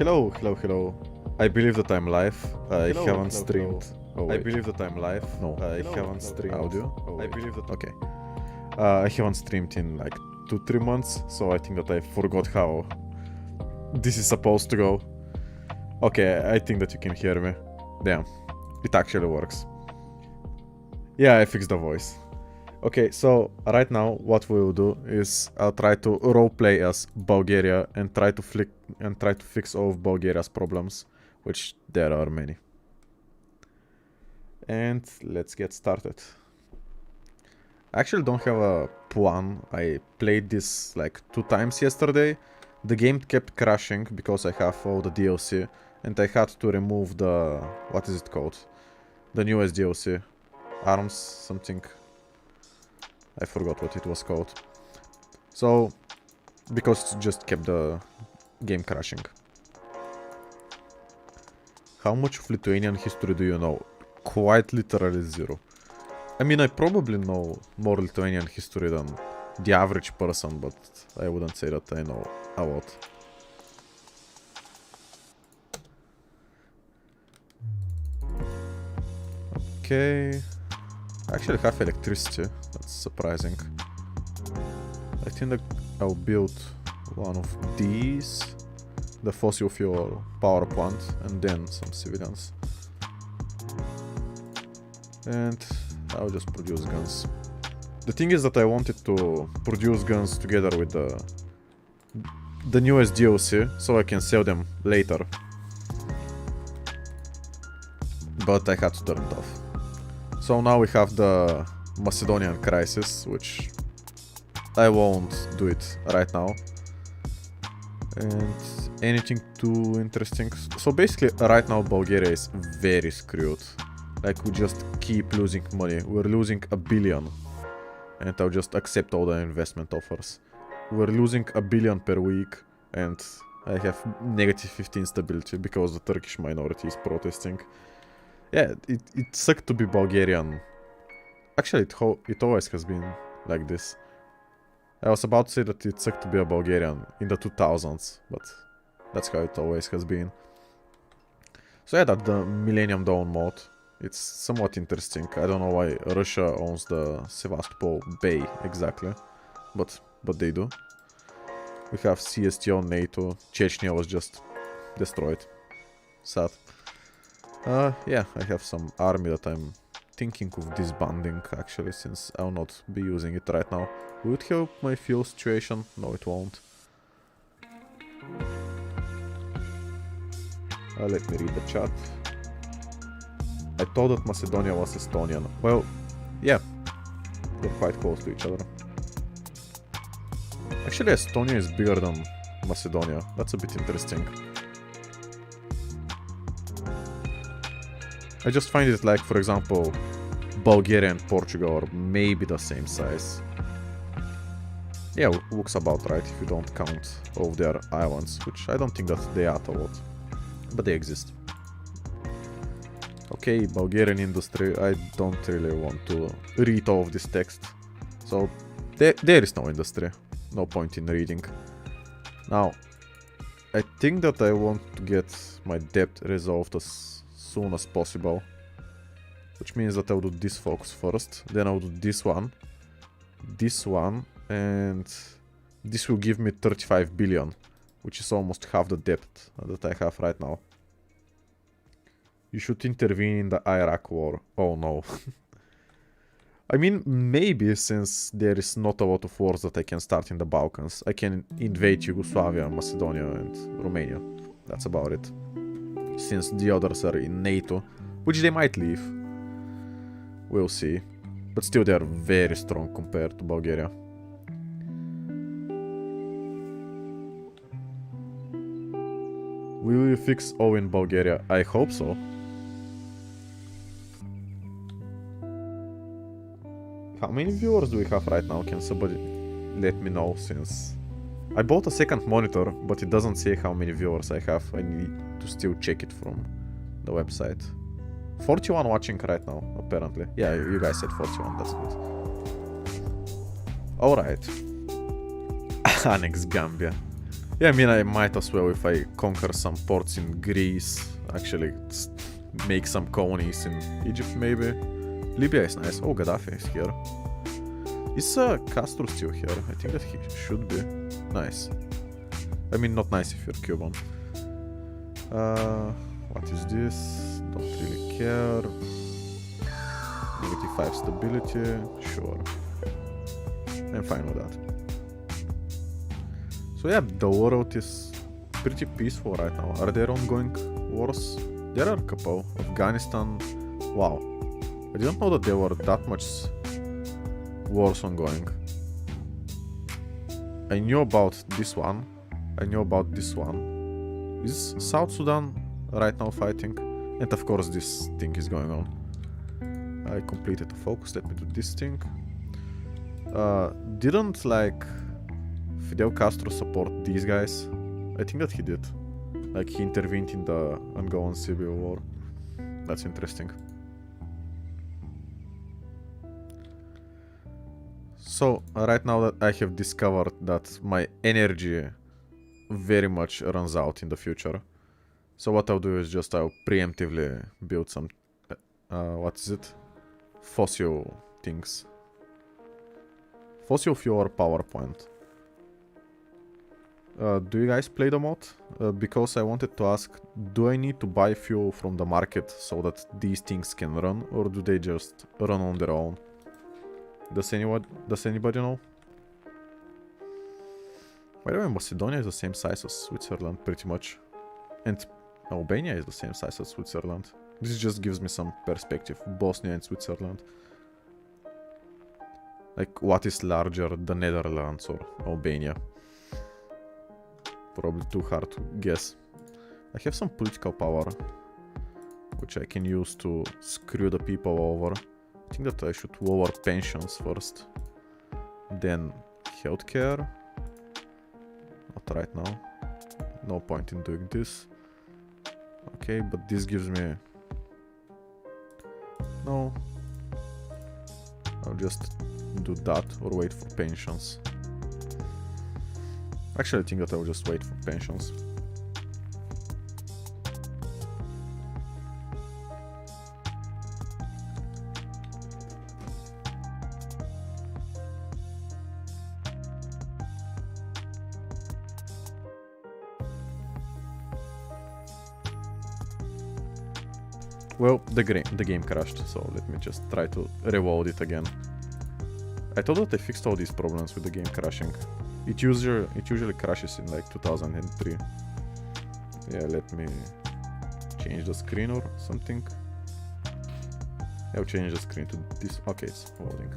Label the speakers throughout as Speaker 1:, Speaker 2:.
Speaker 1: Hello, hello, hello. I believe that I'm live. I
Speaker 2: Hello,
Speaker 1: haven't
Speaker 2: hello,
Speaker 1: streamed.
Speaker 2: hello.
Speaker 1: Oh, I believe that I'm live. No, I
Speaker 2: Hello,
Speaker 1: haven't
Speaker 2: hello,
Speaker 1: streamed
Speaker 2: hello.
Speaker 1: audio.
Speaker 2: Oh,
Speaker 1: I
Speaker 2: wait.
Speaker 1: believe that. Okay. I haven't streamed in like 2-3 months, so I think that I forgot how this is supposed to go. Okay, I think that you can hear me. Damn, it actually works. Yeah, I fixed the voice. Okay, so right now what we will do is I'll try to roleplay as Bulgaria and try to fix all of Bulgaria's problems, which there are many. And let's get started. I actually don't have a plan. I played this like 2 times yesterday. The game kept crashing because I have all the DLC and I had to remove the... what is it called? The newest DLC. Arms something. I forgot what it was called. So, because it just kept the game crashing. How much of Lithuanian history do you know? Quite literally zero. I mean, I probably know more Lithuanian history than the average person, but I wouldn't say that I know a lot. Okay. I actually have electricity. That's surprising. I think that I'll build one of these. The fossil fuel power plant, and then some civilians. And I'll just produce guns. The thing is that I wanted to produce guns together with the newest DLC, so I can sell them later. But I had to turn it off. So now we have the Macedonian crisis, which I won't do it right now. And anything too interesting. So basically right now Bulgaria is very screwed. Like we just keep losing money. We're losing 1 billion. And I'll just accept all the investment offers. We're losing 1 billion per week. And I have negative 15 stability because the Turkish minority is protesting. Yeah, it sucked to be Bulgarian. Actually, it always has been like this. I was about to say that it sucked to be a Bulgarian in the 2000s, but that's how it always has been. So yeah, that's the Millennium Dawn mode. It's somewhat interesting. I don't know why Russia owns the Sevastopol Bay exactly, but they do. We have CSTO, NATO. Chechnya was just destroyed. Sad. Yeah, I have some army that I'm thinking of disbanding actually, since I'll not be using it right now. Will it help my fuel situation? No, it won't. Let me read the chat. I thought that Macedonia was Estonian. Well, yeah, they're quite close to each other. Actually, Estonia is bigger than Macedonia. That's a bit interesting. I just find it like, for example, Bulgaria and Portugal are maybe the same size. Yeah, looks about right if you don't count all of their islands, which I don't think that they are a lot, but they exist. Okay, Bulgarian industry, I don't really want to read all of this text, so there is no industry, no point in reading. Now, I think that I want to get my debt resolved as soon as possible, which means that I'll do this focus first, then I'll do this one, and this will give me 35 billion, which is almost half the debt that I have right now. You should intervene in the Iraq war. Oh no. I mean, maybe since there is not a lot of wars that I can start in the Balkans, I can invade Yugoslavia, Macedonia and Romania. That's about it. Since the others are in NATO, which they might leave. We'll see. But still they are very strong compared to Bulgaria. Will you fix all in Bulgaria? I hope so. How many viewers do we have right now? Can somebody let me know, since I bought a second monitor, but it doesn't say how many viewers I have. I need to still check it from the website. 41 watching right now, apparently. Yeah, you guys said 41, that's good. Alright. Annex Gambia. Yeah, I mean, I might as well if I conquer some ports in Greece, actually make some colonies in Egypt maybe. Libya is nice. Oh, Gaddafi is here. Is Castro still here? I think that he should be. Nice. I mean, not nice if you're Cuban. What is this? Don't really care. -5 stability. Sure. I'm fine with that. So yeah, the world is pretty peaceful right now. Are there ongoing wars? There are a couple. Afghanistan. Wow. I didn't know that there were that much wars ongoing. I knew about this one. I knew about this one. Is South Sudan right now fighting? And of course this thing is going on. I completed the focus. Let me do this thing. Didn't like Fidel Castro support these guys? I think that he did. Like he intervened in the ongoing civil war. That's interesting. So right now that I have discovered that my energy very much runs out in the future. So what I'll do is just I'll preemptively build some what is it? Fossil things. Fossil fuel power plant. Do you guys play the mod? Because I wanted to ask, do I need to buy fuel from the market so that these things can run, or do they just run on their own? Does anybody know? By the way, Macedonia is the same size as Switzerland, pretty much. And Albania is the same size as Switzerland. This just gives me some perspective. Bosnia and Switzerland. Like, what is larger, the Netherlands or Albania? Probably too hard to guess. I have some political power, which I can use to screw the people over. I think that I should lower pensions first. Then healthcare. Not right now. No point in doing this. Okay, but this gives me... No. I'll just do that or wait for pensions. Actually, I think that I'll just wait for pensions. Well, the game crashed, so let me just try to reload it again. I thought that I fixed all these problems with the game crashing. It usually crashes in like 2003. Yeah, let me change the screen or something. I'll change the screen to this. Okay, it's loading.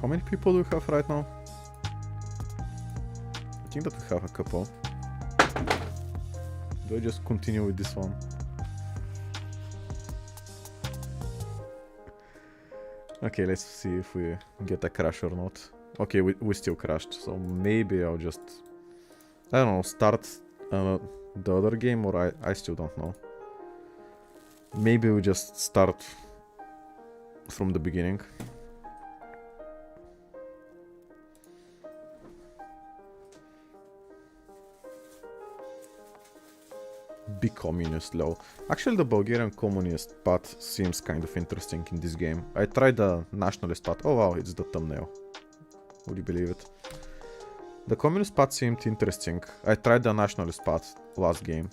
Speaker 1: How many people do we have right now? I think that we have a couple. Do I just continue with this one? Okay, let's see if we get a crash or not. Okay, we still crashed, so maybe I'll just... I don't know, start the other game, or I still don't know. Maybe we just start from the beginning. Big communist law. Actually, the Bulgarian communist path seems kind of interesting in this game. I tried the nationalist path. Oh wow, it's the thumbnail. Would you believe it? The communist path seemed interesting. I tried the nationalist path last game.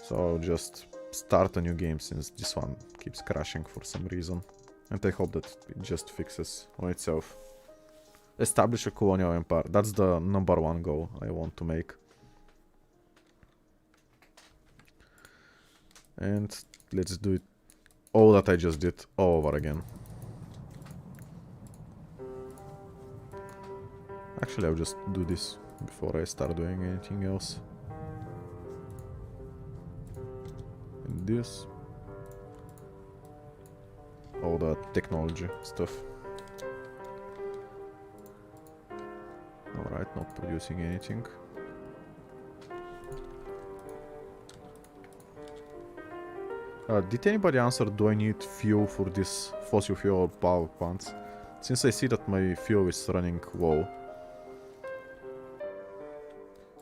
Speaker 1: So I'll just start a new game since this one keeps crashing for some reason. And I hope that it just fixes on itself. Establish a colonial empire. That's the #1 goal I want to make. And let's do it all that I just did all over again. Actually, I'll just do this before I start doing anything else. And this. All the technology stuff. Alright, not producing anything. Did anybody answer, do I need fuel for this fossil fuel power plants? Since I see that my fuel is running low.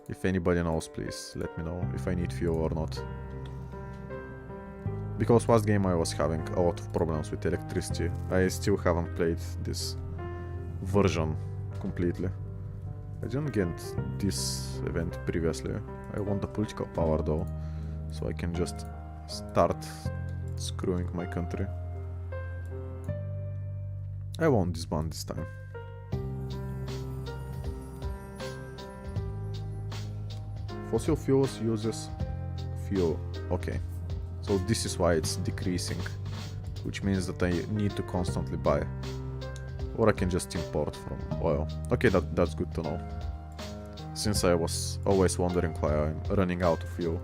Speaker 1: If anybody knows, please let me know if I need fuel or not. Because last game I was having a lot of problems with electricity. I still haven't played this version completely. I didn't get this event previously. I want the political power though, so I can just start screwing my country. I won't disband this time. Fossil fuels uses fuel. Okay. So this is why it's decreasing, which means that I need to constantly buy. Or I can just import from oil. Okay, that's good to know. Since I was always wondering why I'm running out of fuel.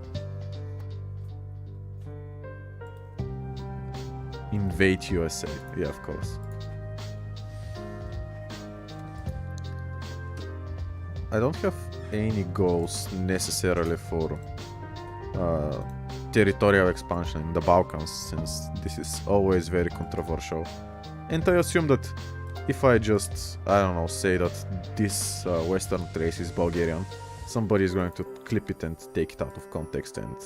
Speaker 1: Invade USA. Yeah, of course. I don't have any goals necessarily for territorial expansion in the Balkans, since this is always very controversial. And I assume that if I just, I don't know, say that this western trace is Bulgarian, somebody is going to clip it and take it out of context and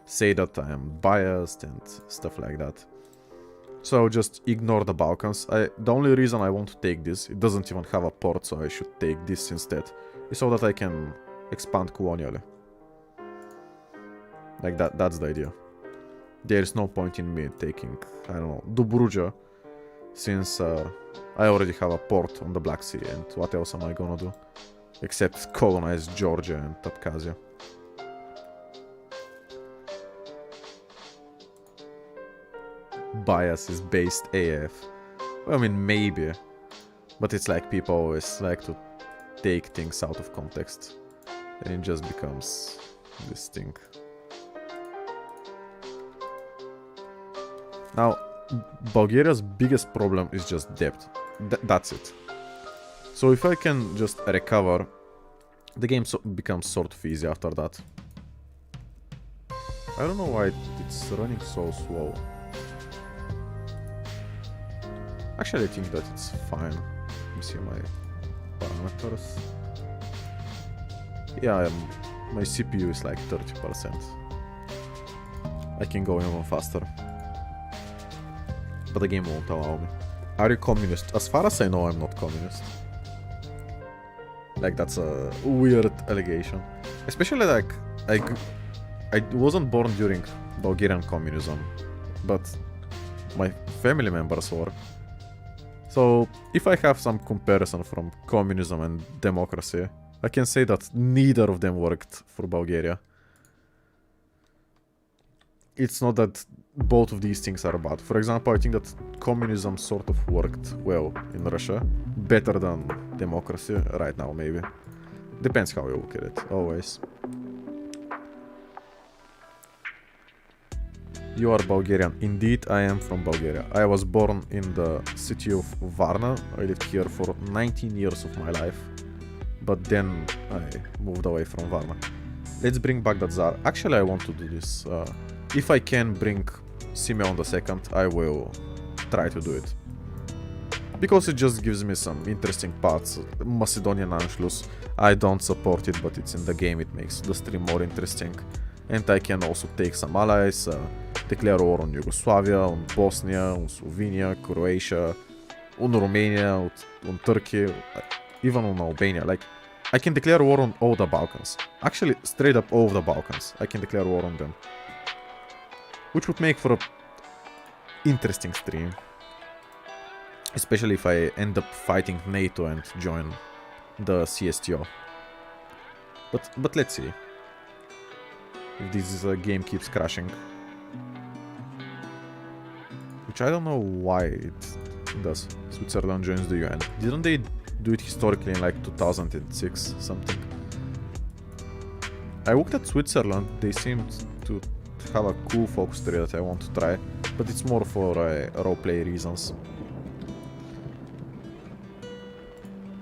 Speaker 1: say that I am biased and stuff like that. So just ignore the Balkans. The only reason I want to take this, it doesn't even have a port, so I should take this instead, is so that I can expand colonially. Like that's the idea. There is no point in me taking, I don't know, Dobruja, since I already have a port on the Black Sea, and what else am I gonna do? Except colonize Georgia and Abkhazia. Bias is based AF. Well, I mean, maybe. But it's like people always like to take things out of context. And it just becomes this thing. Now, Bulgaria's biggest problem is just debt. That's it. So if I can just recover, the game becomes sort of easy after that. I don't know why it's running so slow. Actually, I think that it's fine. Let me see my parameters. Yeah, my CPU is like 30%. I can go even faster. But the game won't allow me. Are you communist? As far as I know, I'm not communist. Like, that's a weird allegation. Especially like, I wasn't born during Bulgarian communism, but my family members were. So, if I have some comparison from communism and democracy, I can say that neither of them worked for Bulgaria. It's not that both of these things are bad. For example, I think that communism sort of worked well in Russia. Better than democracy right now, maybe. Depends how you look at it, always. You are Bulgarian. Indeed, I am from Bulgaria. I was born in the city of Varna. I lived here for 19 years of my life. But then I moved away from Varna. Let's bring back that Tsar. Actually, I want to do this. If I can bring Simeon II, I will try to do it. Because it just gives me some interesting parts. Macedonian Anschluss, I don't support it, but it's in the game, it makes the stream more interesting. And I can also take some allies, declare war on Yugoslavia, on Bosnia, on Slovenia, Croatia, on Romania, on Turkey, even on Albania. Like, I can declare war on all the Balkans. Actually, straight up all of the Balkans. I can declare war on them. Which would make for a interesting stream. Especially if I end up fighting NATO and join the CSTO. But let's see. If this game keeps crashing. Which I don't know why it does. Switzerland joins the UN. Didn't they do it historically in like 2006 something? I looked at Switzerland, they seemed to have a cool focus tree that I want to try, but it's more for roleplay reasons.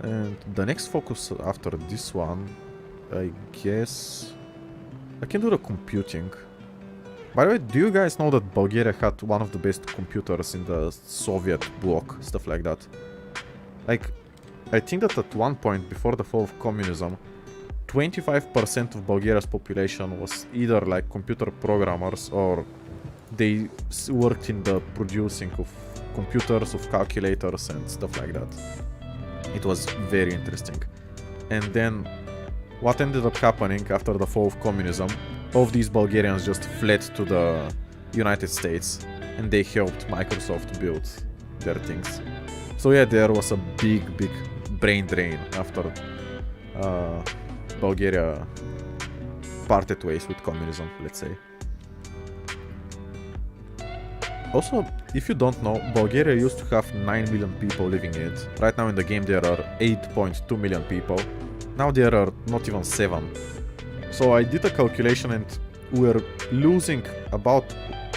Speaker 1: And the next focus after this one, I guess I can do the computing. By the way, do you guys know that Bulgaria had one of the best computers in the Soviet bloc, stuff like that? Like, I think that at one point before the fall of communism, 25% of Bulgaria's population was either like computer programmers or they worked in the producing of computers, of calculators and stuff like that. It was very interesting. And then what ended up happening after the fall of communism, all of these Bulgarians just fled to the United States and they helped Microsoft build their things. So yeah, there was a big brain drain after Bulgaria parted ways with communism, let's say. Also, if you don't know, Bulgaria used to have 9 million people living in it. Right now in the game there are 8.2 million people. Now there are not even 7. So I did a calculation and we're losing about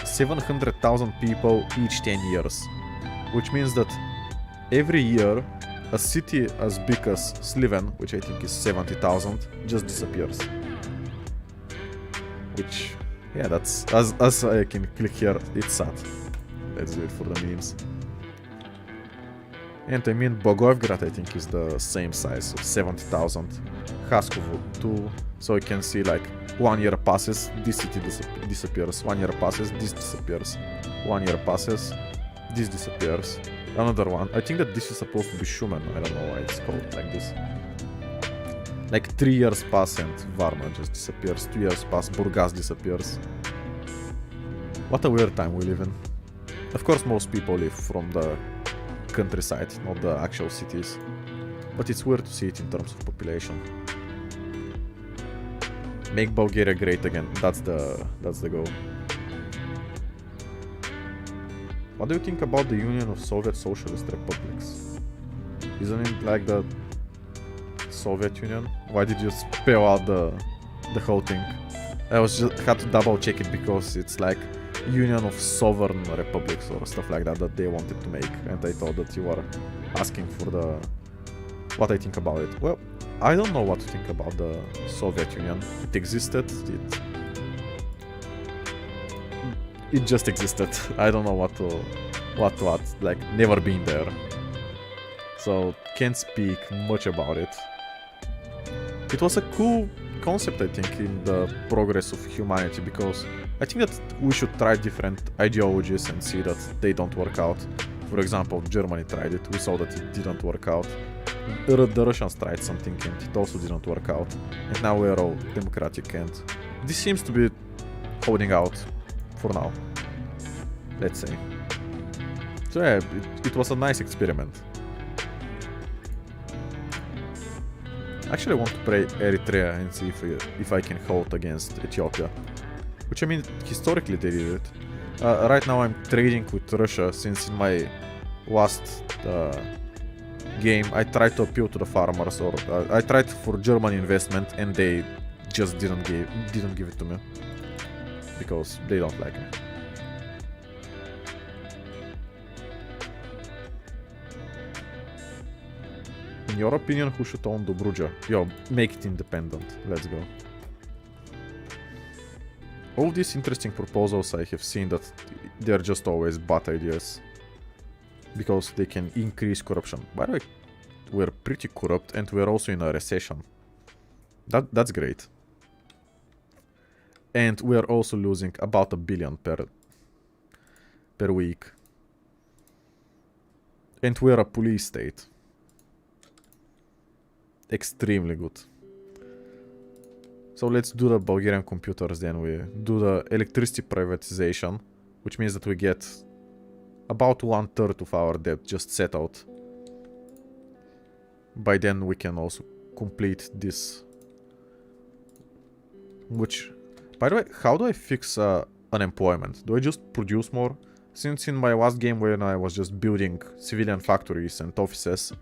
Speaker 1: 700,000 people each 10 years. Which means that every year a city as big as Sliven, which I think is 70,000, just disappears. Which, yeah, that's, as I can click here, it's sad. Let's do it for the memes. And I mean, Bogovgrad, I think, is the same size of 70,000. Haskovo too. So you can see, like, 1 year passes, this city disappears. 1 year passes, this disappears. 1 year passes, this disappears. Another one. I think that this is supposed to be Shumen. I don't know why it's called like this. Like 3 years pass and Varna just disappears. 2 years pass, Burgas disappears. What a weird time we live in. Of course, most people live from the countryside, not the actual cities. But it's weird to see it in terms of population. Make Bulgaria great again. That's the goal. What do you think about the Union of Soviet Socialist Republics? Isn't it like the Soviet Union? Why did you spell out the whole thing? I had to double check it because it's like Union of Sovereign Republics or stuff like that they wanted to make, and I thought that you were asking for what I think about it. Well, I don't know what to think about the Soviet Union. It existed, it just existed. I don't know what, like, never been there. So, can't speak much about it. It was a cool concept, I think, in the progress of humanity, because I think that we should try different ideologies and see that they don't work out. For example, Germany tried it, we saw that it didn't work out. The Russians tried something and it also didn't work out. And now we're all democratic and this seems to be holding out for now, let's say. So yeah, it was a nice experiment. Actually, I want to play Eritrea and see if I can hold against Ethiopia. Which, I mean, historically they did it. Right now I'm trading with Russia, since in my last game I tried to appeal to the farmers, or I tried for German investment and they just didn't give it to me. Because they don't like me. In your opinion, who should own Dobruja? Yo, make it independent. Let's go. All these interesting proposals I have seen that they're just always bad ideas. Because they can increase corruption. By the way, we're pretty corrupt and we're also in a recession. That's great. And we're also losing about $1 billion per week. And we're a police state. Extremely good. So let's do the Bulgarian computers, then we do the electricity privatization, which means that we get about 1/3 of our debt just settled. By then we can also complete this. Which, by the way, how do I fix unemployment? Do I just produce more? Since in my last game when I was just building civilian factories and offices,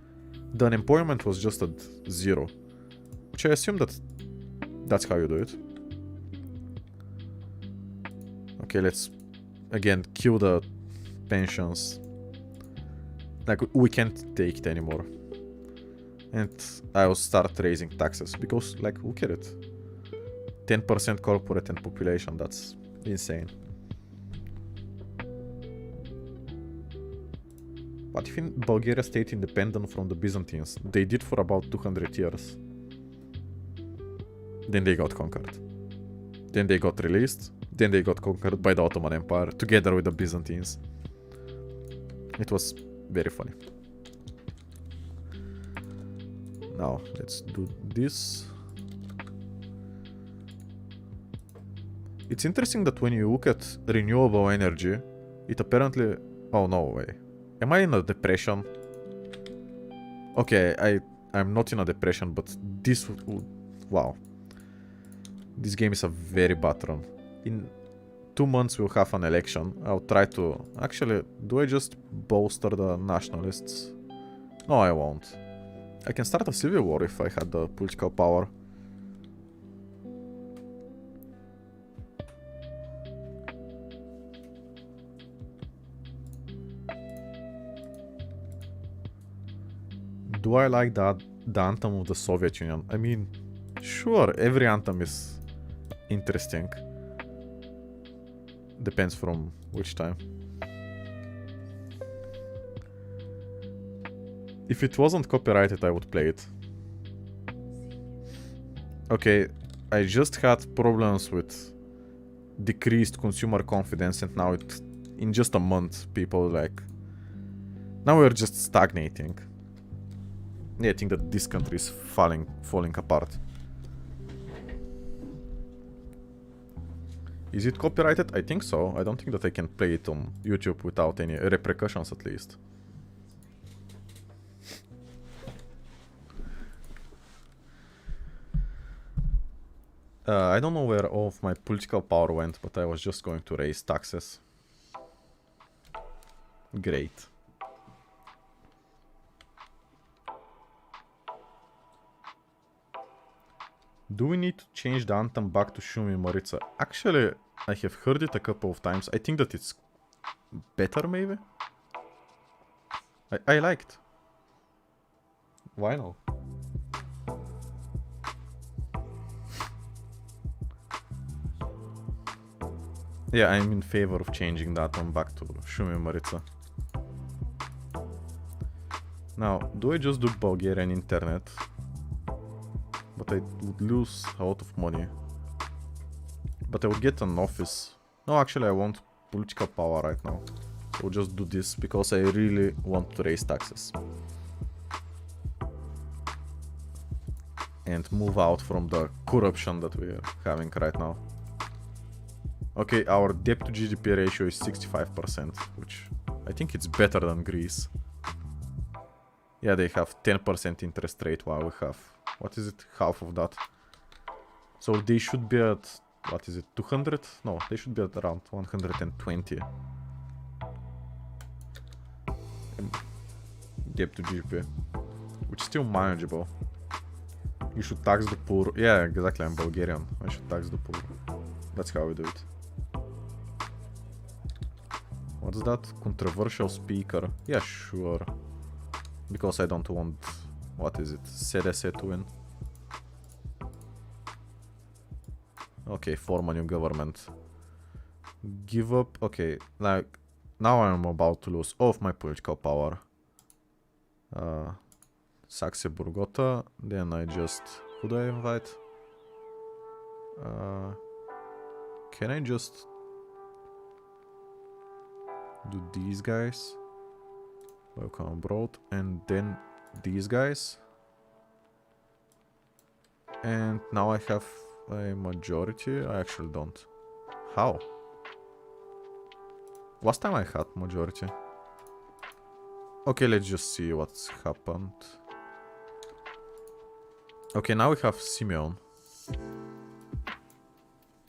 Speaker 1: the unemployment was just at 0. Which I assume that's how you do it. Okay, let's again kill the pensions. Like, we can't take it anymore. And I'll start raising taxes because, like, look at it. 10% corporate and population, that's insane. What if Bulgaria stayed independent from the Byzantines? They did for about 200 years. Then they got conquered. Then they got released. Then they got conquered by the Ottoman Empire, together with the Byzantines. It was very funny. Now, let's do this. It's interesting that when you look at renewable energy, it apparently... Oh, no way. Am I in a depression? Okay, I'm not in a depression, but this... Wow. This game is a very bad run. In 2 months we'll have an election. I'll try to... Actually, do I just bolster the nationalists? No, I won't. I can start a civil war if I had the political power. Do I like the anthem of the Soviet Union? I mean, sure, every anthem is interesting. Depends from which time. If it wasn't copyrighted, I would play it. Okay, I just had problems with decreased consumer confidence, and now in just a month, people like... Now we're just stagnating. Yeah, I think that this country is falling apart. Is it copyrighted? I think so. I don't think that I can play it on YouTube without any repercussions, at least. I don't know where all of my political power went, but I was just going to raise taxes. Great. Do we need to change the anthem back to Shumi Marica? Actually, I have heard it a couple of times. I think that it's better, maybe? I liked. Why not? Yeah, I'm in favor of changing that one back to Shumi Marica. Now, do I just do Bulgarian internet? But I would lose a lot of money. But I would get an office. No, actually I want political power right now. So I'll just do this because I really want to raise taxes. And move out from the corruption that we're having right now. Okay, our debt to GDP ratio is 65%, which I think it's better than Greece. Yeah, they have 10% interest rate while we have... What is it? Half of that. So they should be at... What is it? 200? No, they should be at around 120. Debt to GDP. Which is still manageable. You should tax the poor. Yeah, exactly. I'm Bulgarian. I should tax the poor. That's how we do it. What's that? Controversial speaker. Yeah, sure. Because I don't want... What is it? CDS to win. Okay, form a new government. Give up. Okay, like... Now I'm about to lose all of my political power. Saxe Burgota. Then I just... Who do I invite? Can I just... do these guys? Welcome abroad. And then... these guys. And now I have a majority. I actually don't. How? Last time I had majority. Okay, let's just see what's happened. Okay, now we have Simeon.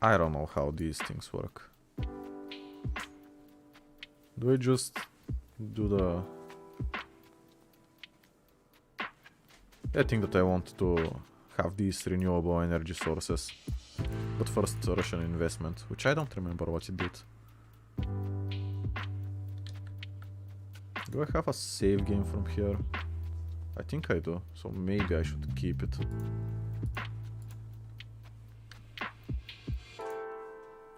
Speaker 1: I don't know how these things work. Do I just do the... I think that I want to have these renewable energy sources. But first Russian investment, which I don't remember what it did. Do I have a save game from here? I think I do, so maybe I should keep it.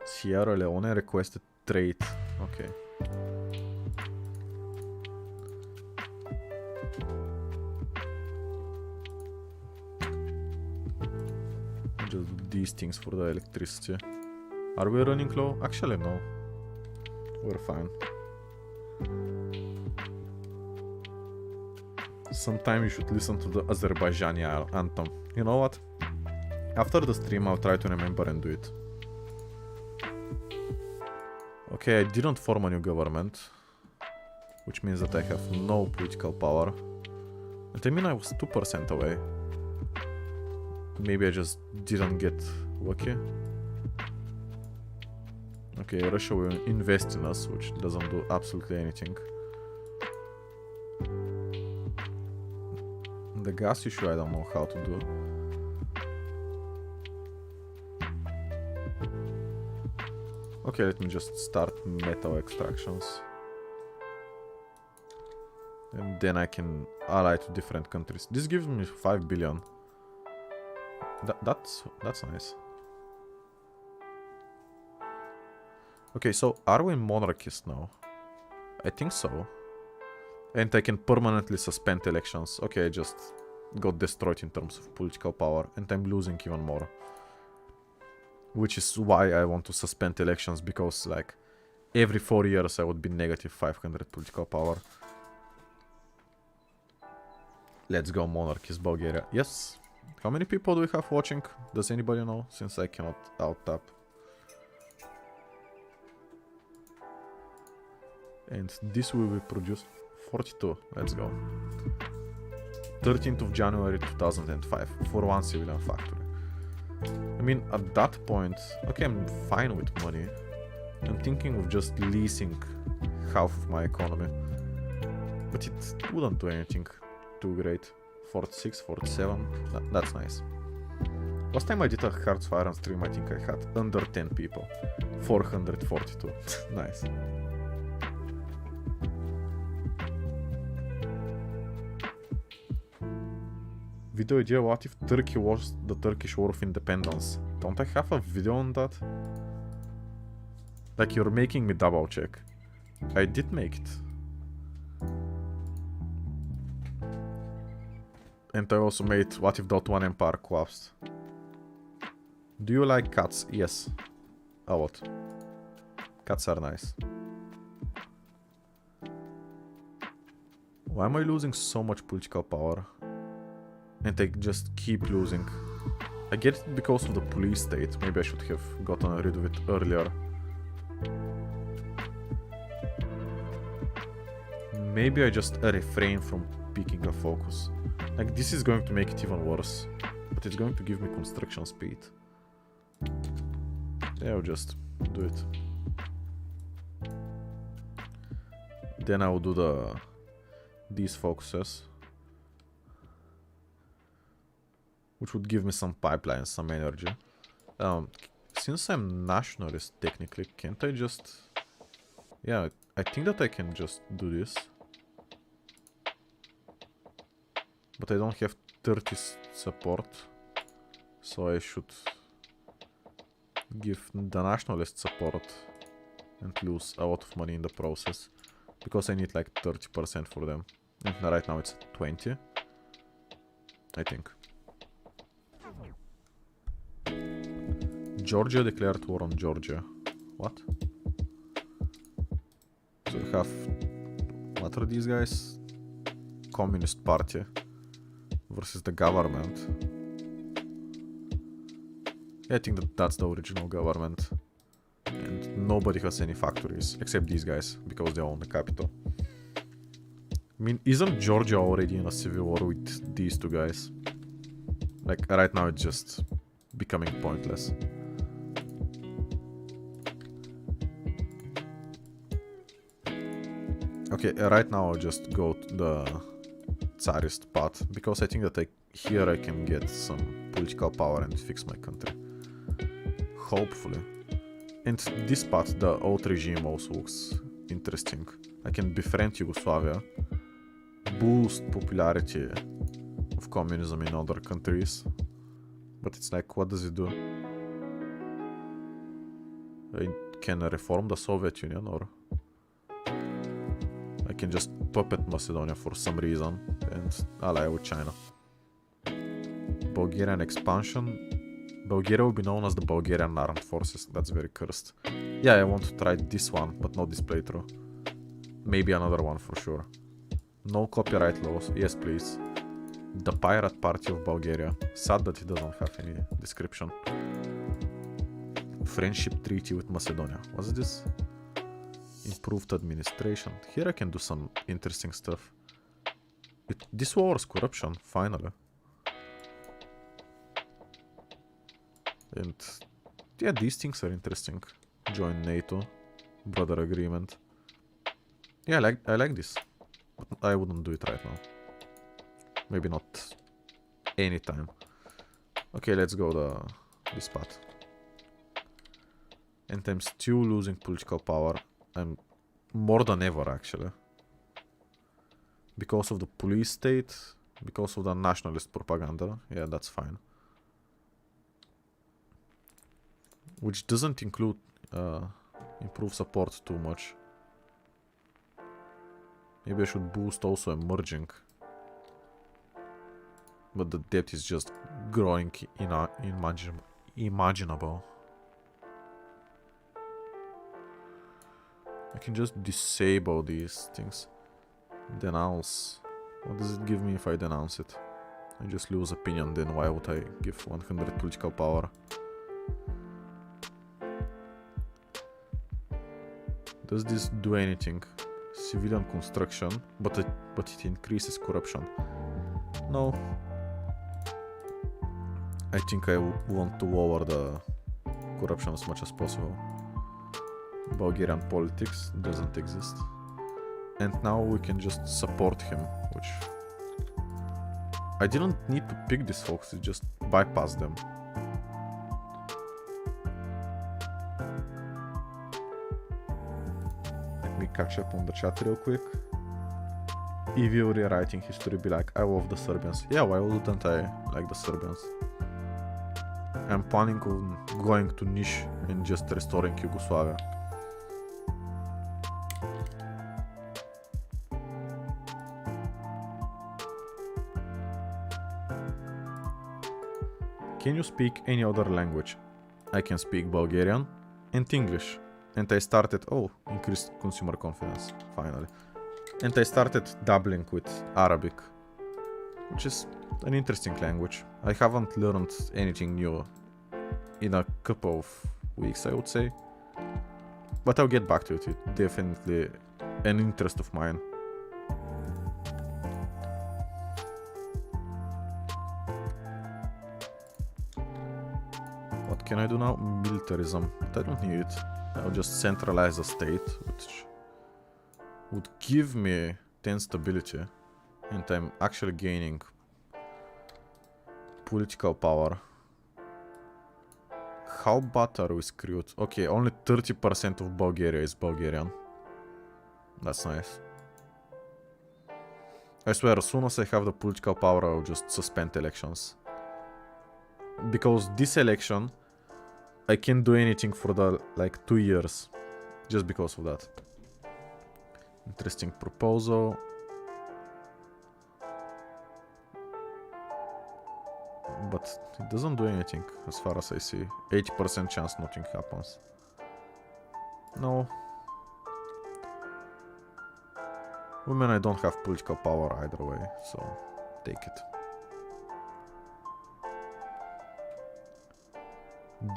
Speaker 1: Sierra Leone requested trade. Okay. these things for the electricity. Are we running low? Actually, no. We're fine. Sometime you should listen to the Azerbaijani anthem. You know what? After the stream, I'll try to remember and do it. Okay, I didn't form a new government, which means that I have no political power. And I mean I was 2% away. Maybe I just didn't get lucky. Okay, Russia will invest in us, which doesn't do absolutely anything. The gas issue I don't know how to do. Okay, let me just start metal extractions. And then I can ally to different countries. This gives me 5 billion. That's nice. Okay, so are we monarchists now? I think so. And I can permanently suspend elections. Okay, I just got destroyed in terms of political power. And I'm losing even more. Which is why I want to suspend elections. Because, like, every 4 years I would be negative 500 political power. Let's go, monarchist Bulgaria. Yes. How many people do we have watching? Does anybody know? Since I cannot out-tap. And this will be produced 42. Let's go. 13th of January 2005 for one civilian factory. I mean, at that point, okay, I'm fine with money. I'm thinking of just leasing half of my economy. But it wouldn't do anything too great. 46, 47, that's nice. Last time I did a Hearts of Iron stream, I think I had under 10 people. 442. Nice. Video idea, what if Turkey was the Turkish War of Independence? Don't I have a video on that? Like, you're making me double check. I did make it. And I also made what if the Ottoman Empire collapsed. Do you like cats? Yes. A lot. Cats are nice. Why am I losing so much political power? And I just keep losing. I get it because of the police state. Maybe I should have gotten rid of it earlier. Maybe I just refrain from picking a focus. Like, this is going to make it even worse. But it's going to give me construction speed. Yeah, I'll just do it. Then I will do these focuses. Which would give me some pipelines, some energy. Since I'm nationalist, technically, can't I just... Yeah, I think that I can just do this. But I don't have 30 support. So I should give the nationalist support and lose a lot of money in the process. Because I need like 30% for them. And right now it's 20. I think. Georgia declared war on Georgia. What? So we have... What are these guys? Communist Party versus the government. I think that that's the original government. And nobody has any factories except these guys because they own the capital. I mean, isn't Georgia already in a civil war with these two guys? Like, right now it's just becoming pointless. Okay, right now I'll just go to the Tsarist path, because I think that here I can get some political power and fix my country. Hopefully. And this path, the old regime, also looks interesting. I can befriend Yugoslavia, boost popularity of communism in other countries. But it's like, what does it do? I can reform the Soviet Union, or I can just puppet Macedonia for some reason and ally with China. Bulgarian expansion, Bulgaria will be known as the Bulgarian Armed Forces. That's very cursed. Yeah, I want to try this one, but not this playthrough. Maybe another one for sure. No copyright laws. Yes, please. The Pirate Party of Bulgaria. Sad that it doesn't have any description. Friendship treaty with Macedonia. What's this? Improved administration. Here I can do some interesting stuff. This lowers corruption, finally. And yeah, these things are interesting. Join NATO. Brother agreement. Yeah, I like this. But I wouldn't do it right now. Maybe not anytime. Okay, let's go this path. And I'm still losing political power. I'm more than ever, actually. Because of the police state, because of the nationalist propaganda. Yeah, that's fine. Which doesn't include improve support too much. Maybe I should boost also emerging. But the debt is just growing imaginable. I can just disable these things. Denounce. What does it give me if I denounce it? I just lose opinion, then why would I give 100 political power? Does this do anything? Civilian construction, but it increases corruption. No. I think I want to lower the corruption as much as possible. Bulgarian politics doesn't exist. And now we can just support him, which... I didn't need to pick these folks, it just bypassed them. Let me catch up on the chat real quick. Evil rewriting history be like, I love the Serbians. Yeah, why wouldn't I like the Serbians? I'm planning on going to Niš and just restoring Yugoslavia. Can you speak any other language? I can speak Bulgarian and English. And I started... Oh, increased consumer confidence, finally. And I started dabbling with Arabic, which is an interesting language. I haven't learned anything new in a couple of weeks, I would say. But I'll get back to it. It's definitely an interest of mine. What can I do now? Militarism. But I don't need it. I'll just centralize the state, which would give me 10 stability. And I'm actually gaining political power. How bad are we screwed? Okay, only 30% of Bulgaria is Bulgarian. That's nice. I swear, as soon as I have the political power, I'll just suspend elections. Because this election, I can't do anything for the, like, 2 years. Just because of that. Interesting proposal. But it doesn't do anything, as far as I see. 80% chance nothing happens. No. Women, I don't have political power either way, so take it.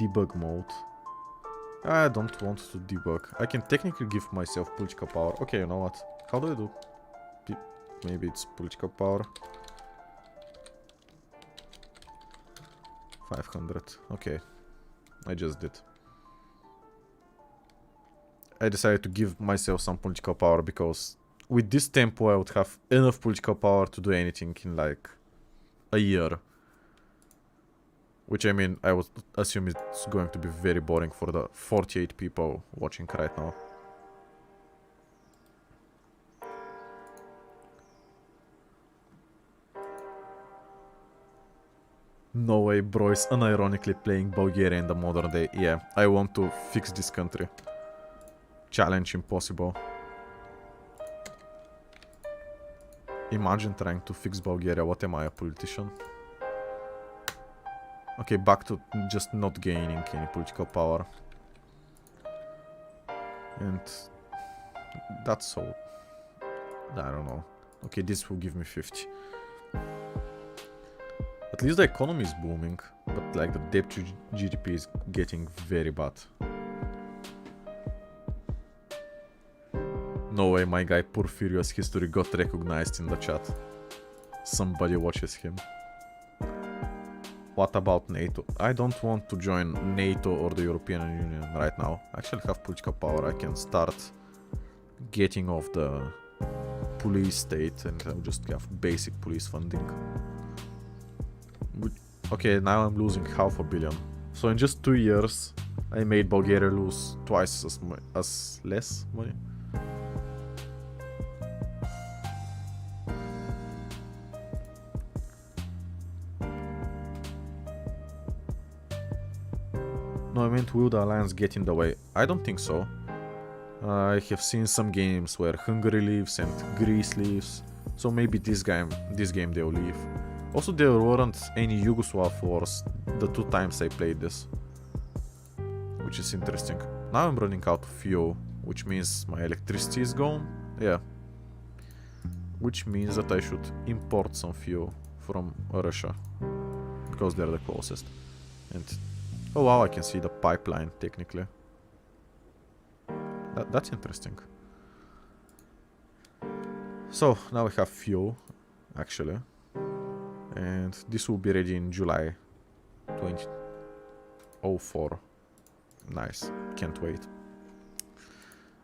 Speaker 1: Debug mode. I don't want to debug. I can technically give myself political power. Okay, you know what? How do I do? Maybe it's political power. 500. Okay. I just did. I decided to give myself some political power because with this tempo I would have enough political power to do anything in like a year. Which I mean, I would assume it's going to be very boring for the 48 people watching right now. No way, bro is unironically playing Bulgaria in the modern day. Yeah, I want to fix this country. Challenge impossible. Imagine trying to fix Bulgaria. What am I, a politician? Okay, back to just not gaining any political power. And that's so... I don't know. Okay, this will give me 50. At least the economy is booming, but like the debt to GDP is getting very bad. No way my guy Porfirios history got recognized in the chat. Somebody watches him. What about NATO? I don't want to join NATO or the European Union right now. I actually have political power. I can start getting off the police state and I'll just have basic police funding. Okay, now I'm losing $500 million. So in just 2 years, I made Bulgaria lose twice as less money. No, I meant will the alliance get in the way? I don't think so. I have seen some games where Hungary leaves and Greece leaves, so maybe this game they'll leave. Also, there weren't any Yugoslav wars the 2 times I played this, which is interesting. Now I'm running out of fuel, which means my electricity is gone. Yeah, which means that I should import some fuel from Russia because they're the closest. And oh wow, I can see the pipeline technically. That's interesting. So now we have fuel, actually. And this will be ready in July 2004. Nice, can't wait.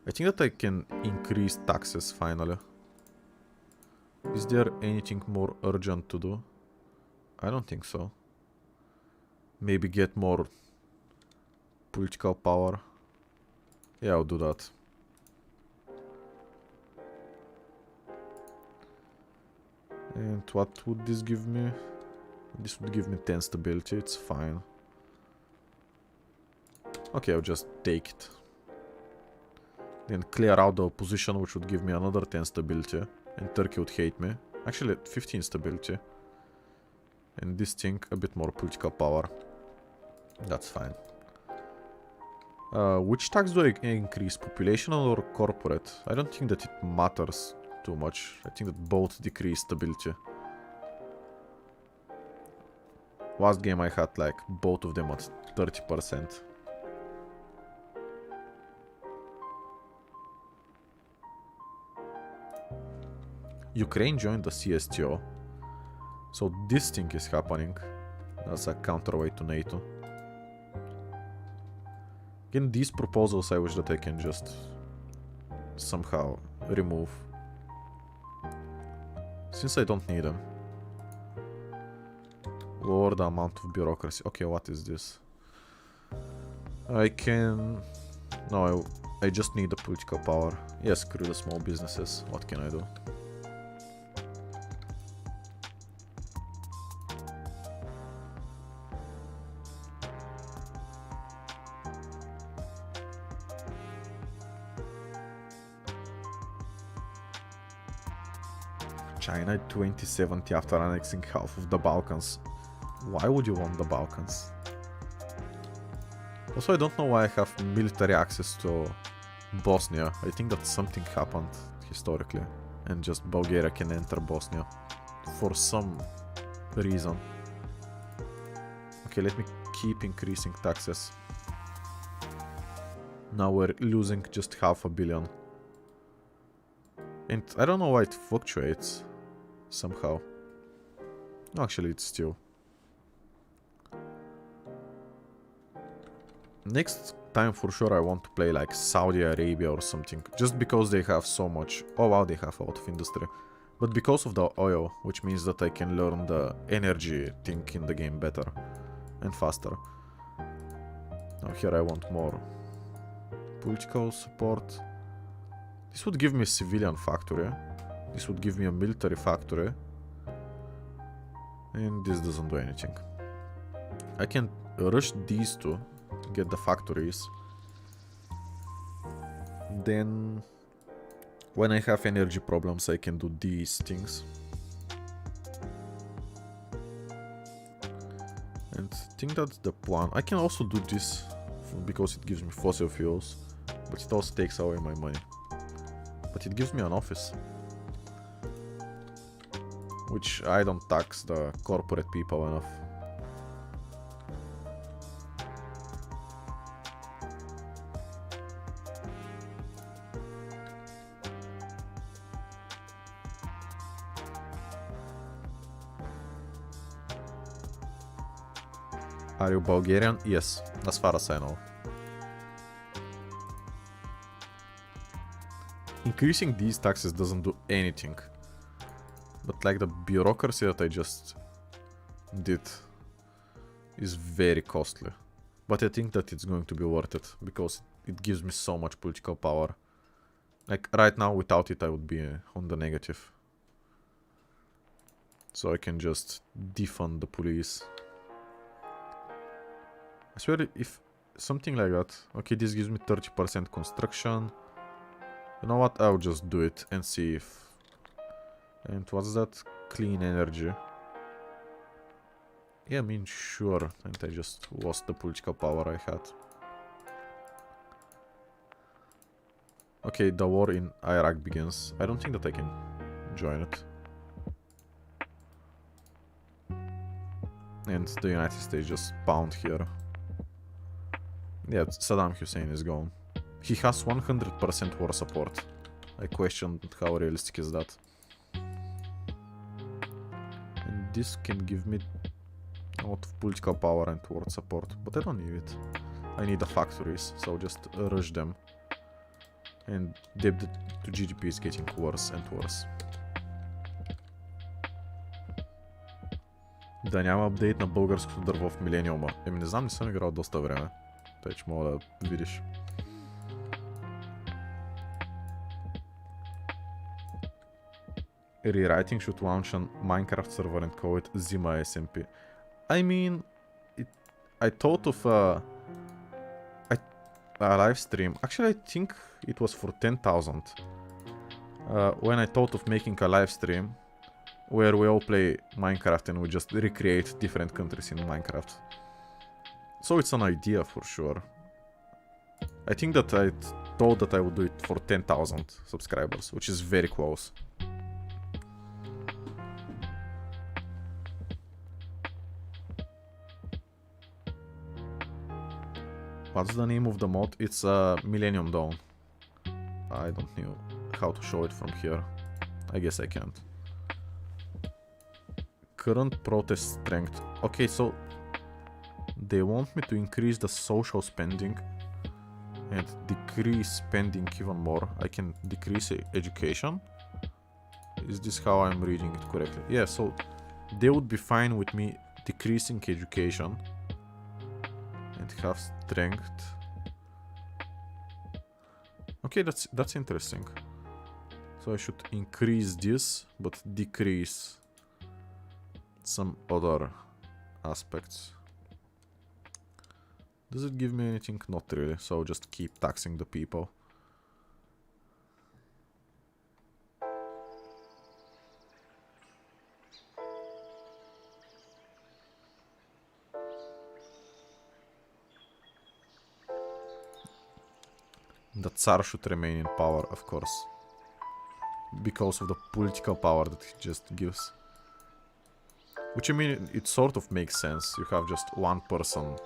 Speaker 1: I think that I can increase taxes finally. Is there anything more urgent to do? I don't think so. Maybe get more political power. Yeah, I'll do that. And what would this give me? This would give me 10 stability, it's fine. Okay, I'll just take it. Then clear out the opposition, which would give me another 10 stability. And Turkey would hate me. Actually, 15 stability. And this thing, a bit more political power. That's fine. Which tax do I increase? Populational or corporate? I don't think that it matters too much. I think that both decrease stability. Last game I had like both of them at 30%. Ukraine joined the CSTO. So this thing is happening. That's a counterweight to NATO. Again, these proposals I wish that I can just somehow remove. Since I don't need them. Lower the amount of bureaucracy. Okay, what is this? I can... No, I just need the political power. Yes, screw the small businesses. What can I do? China 2070 after annexing half of the Balkans. Why would you want the Balkans? Also, I don't know why I have military access to Bosnia. I think that something happened historically and just Bulgaria can enter Bosnia for some reason. Okay, let me keep increasing taxes. Now we're losing just $500 million. And I don't know why it fluctuates somehow. Actually, it's still. Next time for sure I want to play like Saudi Arabia or something. Just because they have so much. Oh wow, they have a lot of industry. But because of the oil, which means that I can learn the energy thing in the game better and faster. Now here I want more political support. This would give me a civilian factory. This would give me a military factory. And this doesn't do anything. I can rush these two, get the factories. Then, when I have energy problems, I can do these things. And I think that's the plan. I can also do this because it gives me fossil fuels, but it also takes away my money. But it gives me an office, which I don't tax the corporate people enough. Are you Bulgarian? Yes, as far as I know. Increasing these taxes doesn't do anything. But like the bureaucracy that I just did is very costly. But I think that it's going to be worth it because it gives me so much political power. Like right now without it I would be on the negative. So I can just defund the police. I swear if something like that. Okay, this gives me 30% construction. You know what? I'll just do it and see if... And what's that? Clean energy. Yeah, I mean, sure. And I just lost the political power I had. Okay, the war in Iraq begins. I don't think that I can join it. And the United States just spawned here. Yeah, Saddam Hussein is gone. He has 100% war support. I questioned how realistic is that. And this can give me a lot of political power and war support, but I don't need it. I need the factories, so just rush them. And debt to GDP is getting worse and worse. Да няма апдейт на българското дърво в Millennium. Еми не знам, не съм играл доста време. Тъй че мога да видиш. Rewriting should launch on Minecraft server and call it Zima SMP. I mean, I thought of a live stream. Actually, I think it was for 10,000. When I thought of making a live stream where we all play Minecraft and we just recreate different countries in Minecraft. So it's an idea for sure. I think that I thought that I would do it for 10,000 subscribers, which is very close. What's the name of the mod? It's Millennium Dawn. I don't know how to show it from here. I guess I can't. Current protest strength. Okay, so they want me to increase the social spending and decrease spending even more. I can decrease education. Is this how I'm reading it correctly? Yeah, so they would be fine with me decreasing education and have strength. Okay, that's interesting. So I should increase this, but decrease some other aspects. Does it give me anything? Not really, so I'll just keep taxing the people. The Tsar should remain in power, of course. Because of the political power that he just gives. Which, I mean, it sort of makes sense. You have just one person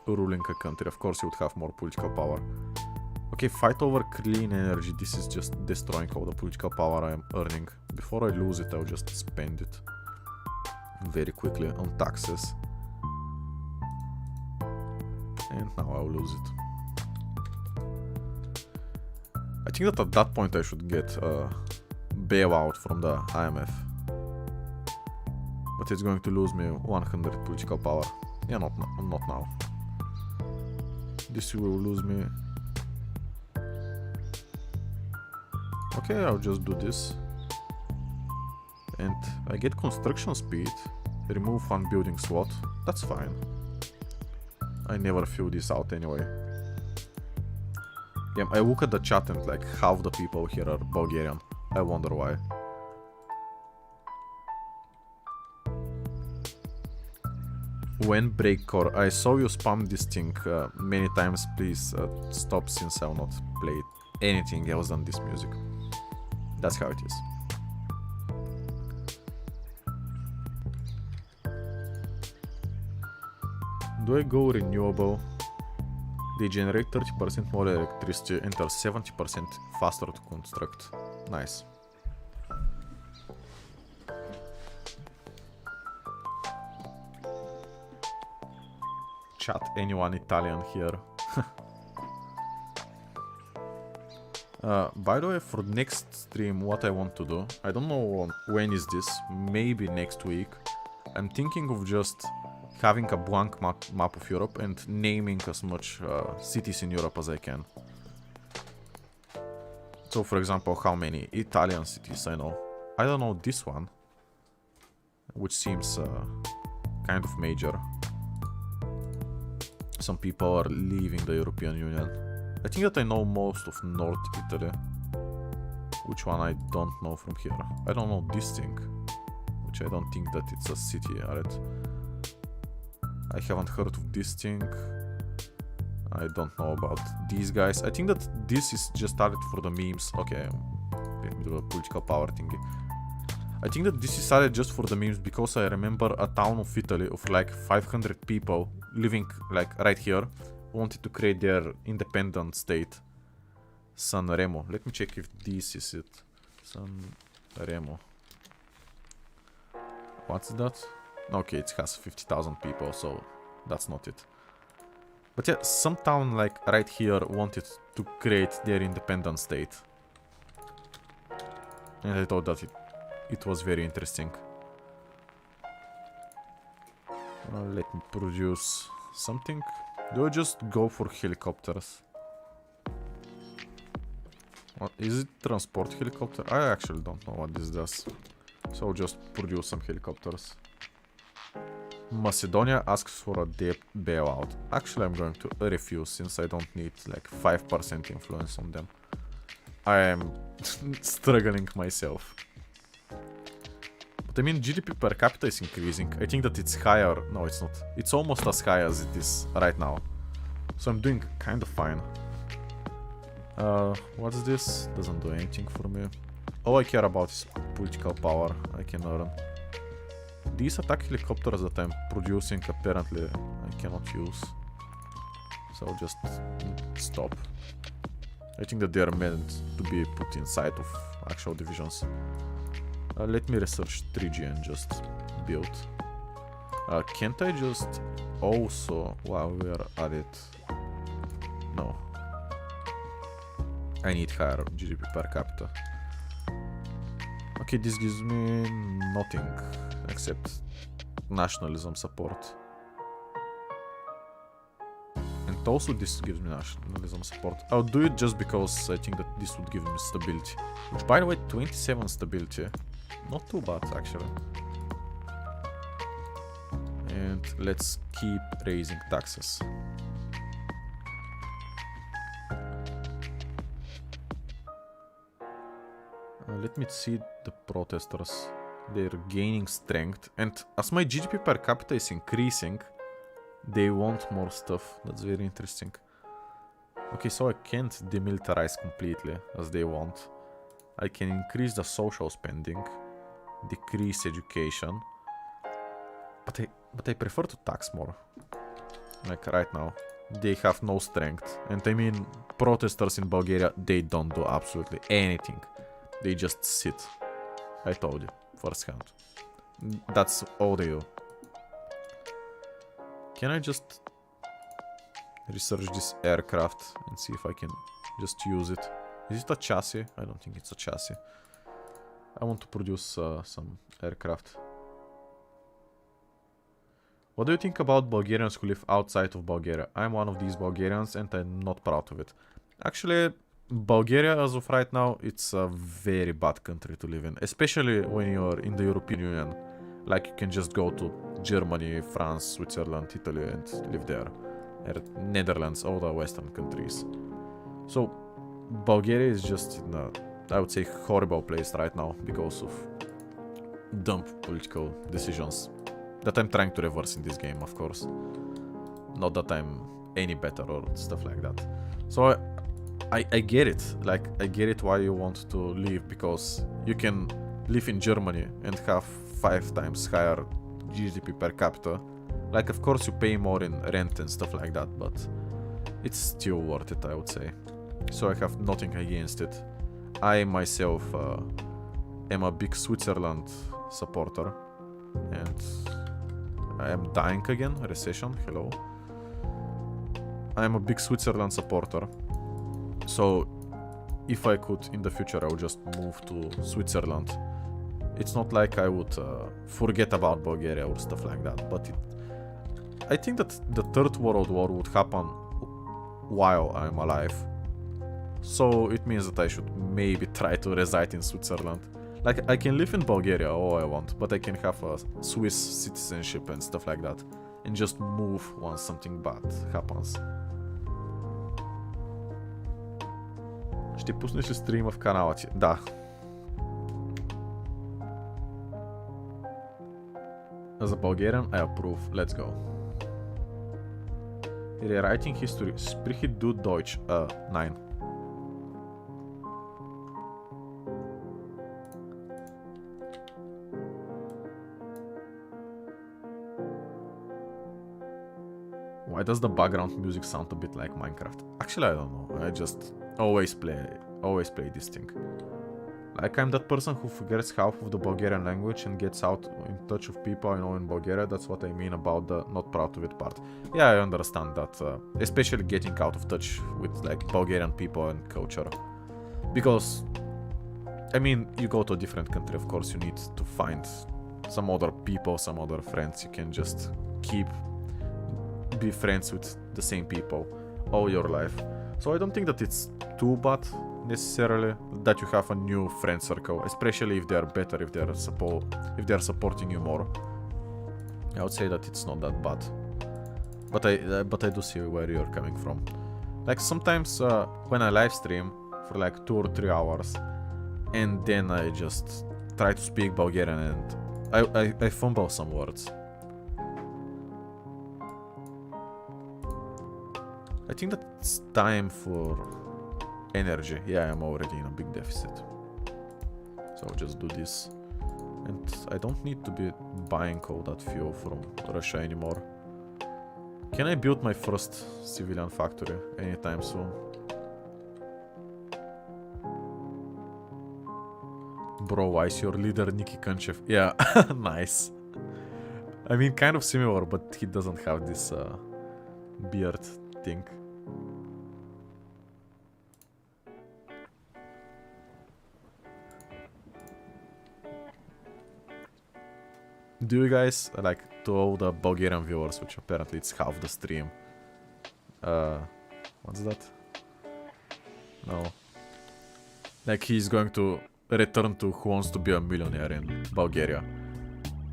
Speaker 1: ruling a country. Of course, you would have more political power. Okay, fight over clean energy. This is just destroying all the political power I am earning. Before I lose it, I'll just spend it very quickly on taxes. And now I'll lose it. I think that at that point I should get a bailout from the IMF. But it's going to lose me 100 political power. Yeah, not now. This will lose me. Okay, I'll just do this. And I get construction speed. Remove one building slot. That's fine. I never fill this out anyway. Yeah, I look at the chat and like half the people here are Bulgarian. I wonder why. When breakcore, I saw you spam this thing many times. Please stop, since I will not play anything else than this music. That's how it is. Do I go renewable? They generate 30% more electricity and are 70% faster to construct. Nice. Chat, anyone Italian here? By the way, for next stream, what I want to do, I don't know when is this, maybe next week. I'm thinking of just having a blank map of Europe and naming as much cities in Europe as I can. So, for example, how many Italian cities I know. I don't know this one, which seems kind of major. Some people are leaving the European Union. I think that I know most of North Italy. Which one I don't know from here. I don't know this thing, which I don't think that it's a city, right? I haven't heard of this thing. I don't know about these guys. I think that this is just added for the memes. Okay, let me do a political power thingy. I think that this is added just for the memes because I remember a town of Italy of like 500 people living like right here wanted to create their independent state. San Remo. Let me check if this is it. San Remo. What's that? Okay, it has 50,000 people, so that's not it. But yeah, some town like right here wanted to create their independent state. And I thought that it was very interesting. Let me produce something. Do I just go for helicopters? What, is it transport helicopter? I actually don't know what this does. So I'll just produce some helicopters. Macedonia asks for a debt bailout. Actually, I'm going to refuse since I don't need like 5% influence on them. I am struggling myself. But I mean, GDP per capita is increasing. I think that it's higher. No, it's not. It's almost as high as it is right now. So I'm doing kind of fine. What's this? Doesn't do anything for me. All I care about is political power I can earn. These attack helicopters that I'm producing apparently I cannot use. So I'll just stop. I think that they are meant to be put inside of actual divisions. Let me research 3G and just build. Can't I just also, while we are at it, no. I need higher GDP per capita. Okay, this gives me nothing except nationalism support. And also this gives me nationalism support. I'll do it just because I think that this would give me stability. Which, by the way, 27 stability. Not too bad, actually. And let's keep raising taxes. Let me see the protesters. They're gaining strength. And as my GDP per capita is increasing, they want more stuff. That's very interesting. Okay, so I can't demilitarize completely as they want. I can increase the social spending, decrease education, but I prefer to tax more. Like right now, they have no strength. And I mean, protesters in Bulgaria, they don't do absolutely anything. They just sit. I told you, firsthand. That's all they do. Can I just research this aircraft and see if I can just use it? Is it a chassis? I don't think it's a chassis. I want to produce some aircraft. What do you think about Bulgarians who live outside of Bulgaria? I'm one of these Bulgarians and I'm not proud of it. Actually, Bulgaria, as of right now, it's a very bad country to live in. Especially when you're in the European Union. Like, you can just go to Germany, France, Switzerland, Italy and live there. Or Netherlands, all the Western countries. So, Bulgaria is just in a, I would say, horrible place right now because of dumb political decisions. That I'm trying to reverse in this game, of course. Not that I'm any better or stuff like that. So I get it. Like, I get it why you want to leave, because you can live in Germany and have 5 times higher GDP per capita. Like, of course you pay more in rent and stuff like that, but it's still worth it, I would say. So I have nothing against it. I myself am a big Switzerland supporter, and I am dying again. Recession, hello. I am a big Switzerland supporter, so if I could in the future I would just move to Switzerland. It's not like I would forget about Bulgaria or stuff like that, but I think that the Third World War would happen while I'm alive. So it means that I should maybe try to reside in Switzerland. Like, I can live in Bulgaria all I want, but I can have a Swiss citizenship and stuff like that, and just move once something bad happens. Ще пуснеш ли стрима в канала ти? Да. As a Bulgarian, I approve. Let's go. Rewriting history. Spreche du Deutsch? Nein. Why does the background music sound a bit like Minecraft? Actually, I don't know. I just always play this thing. Like, I'm that person who forgets half of the Bulgarian language and gets out in touch with people I know in Bulgaria. That's what I mean about the not proud of it part. Yeah, I understand that. Especially getting out of touch with like Bulgarian people and culture. Because, I mean, you go to a different country, of course you need to find some other people, some other friends. You can just be friends with the same people all your life. So I don't think that it's too bad necessarily that you have a new friend circle, especially if they are better, if they are supporting you more. I would say that it's not that bad. But I do see where you're coming from. Like, sometimes when I live stream for like 2 or 3 hours, and then I just try to speak Bulgarian and I fumble some words. I think that it's time for energy. Yeah, I'm already in a big deficit. So I'll just do this. And I don't need to be buying all that fuel from Russia anymore. Can I build my first civilian factory anytime soon? Bro, why is your leader Nikki Kanchev? Yeah, nice. I mean, kind of similar, but he doesn't have this beard thing. Do you guys, like, to all the Bulgarian viewers, which apparently it's half the stream, what's that? No. Like, he's going to return to Who Wants to Be a Millionaire in Bulgaria.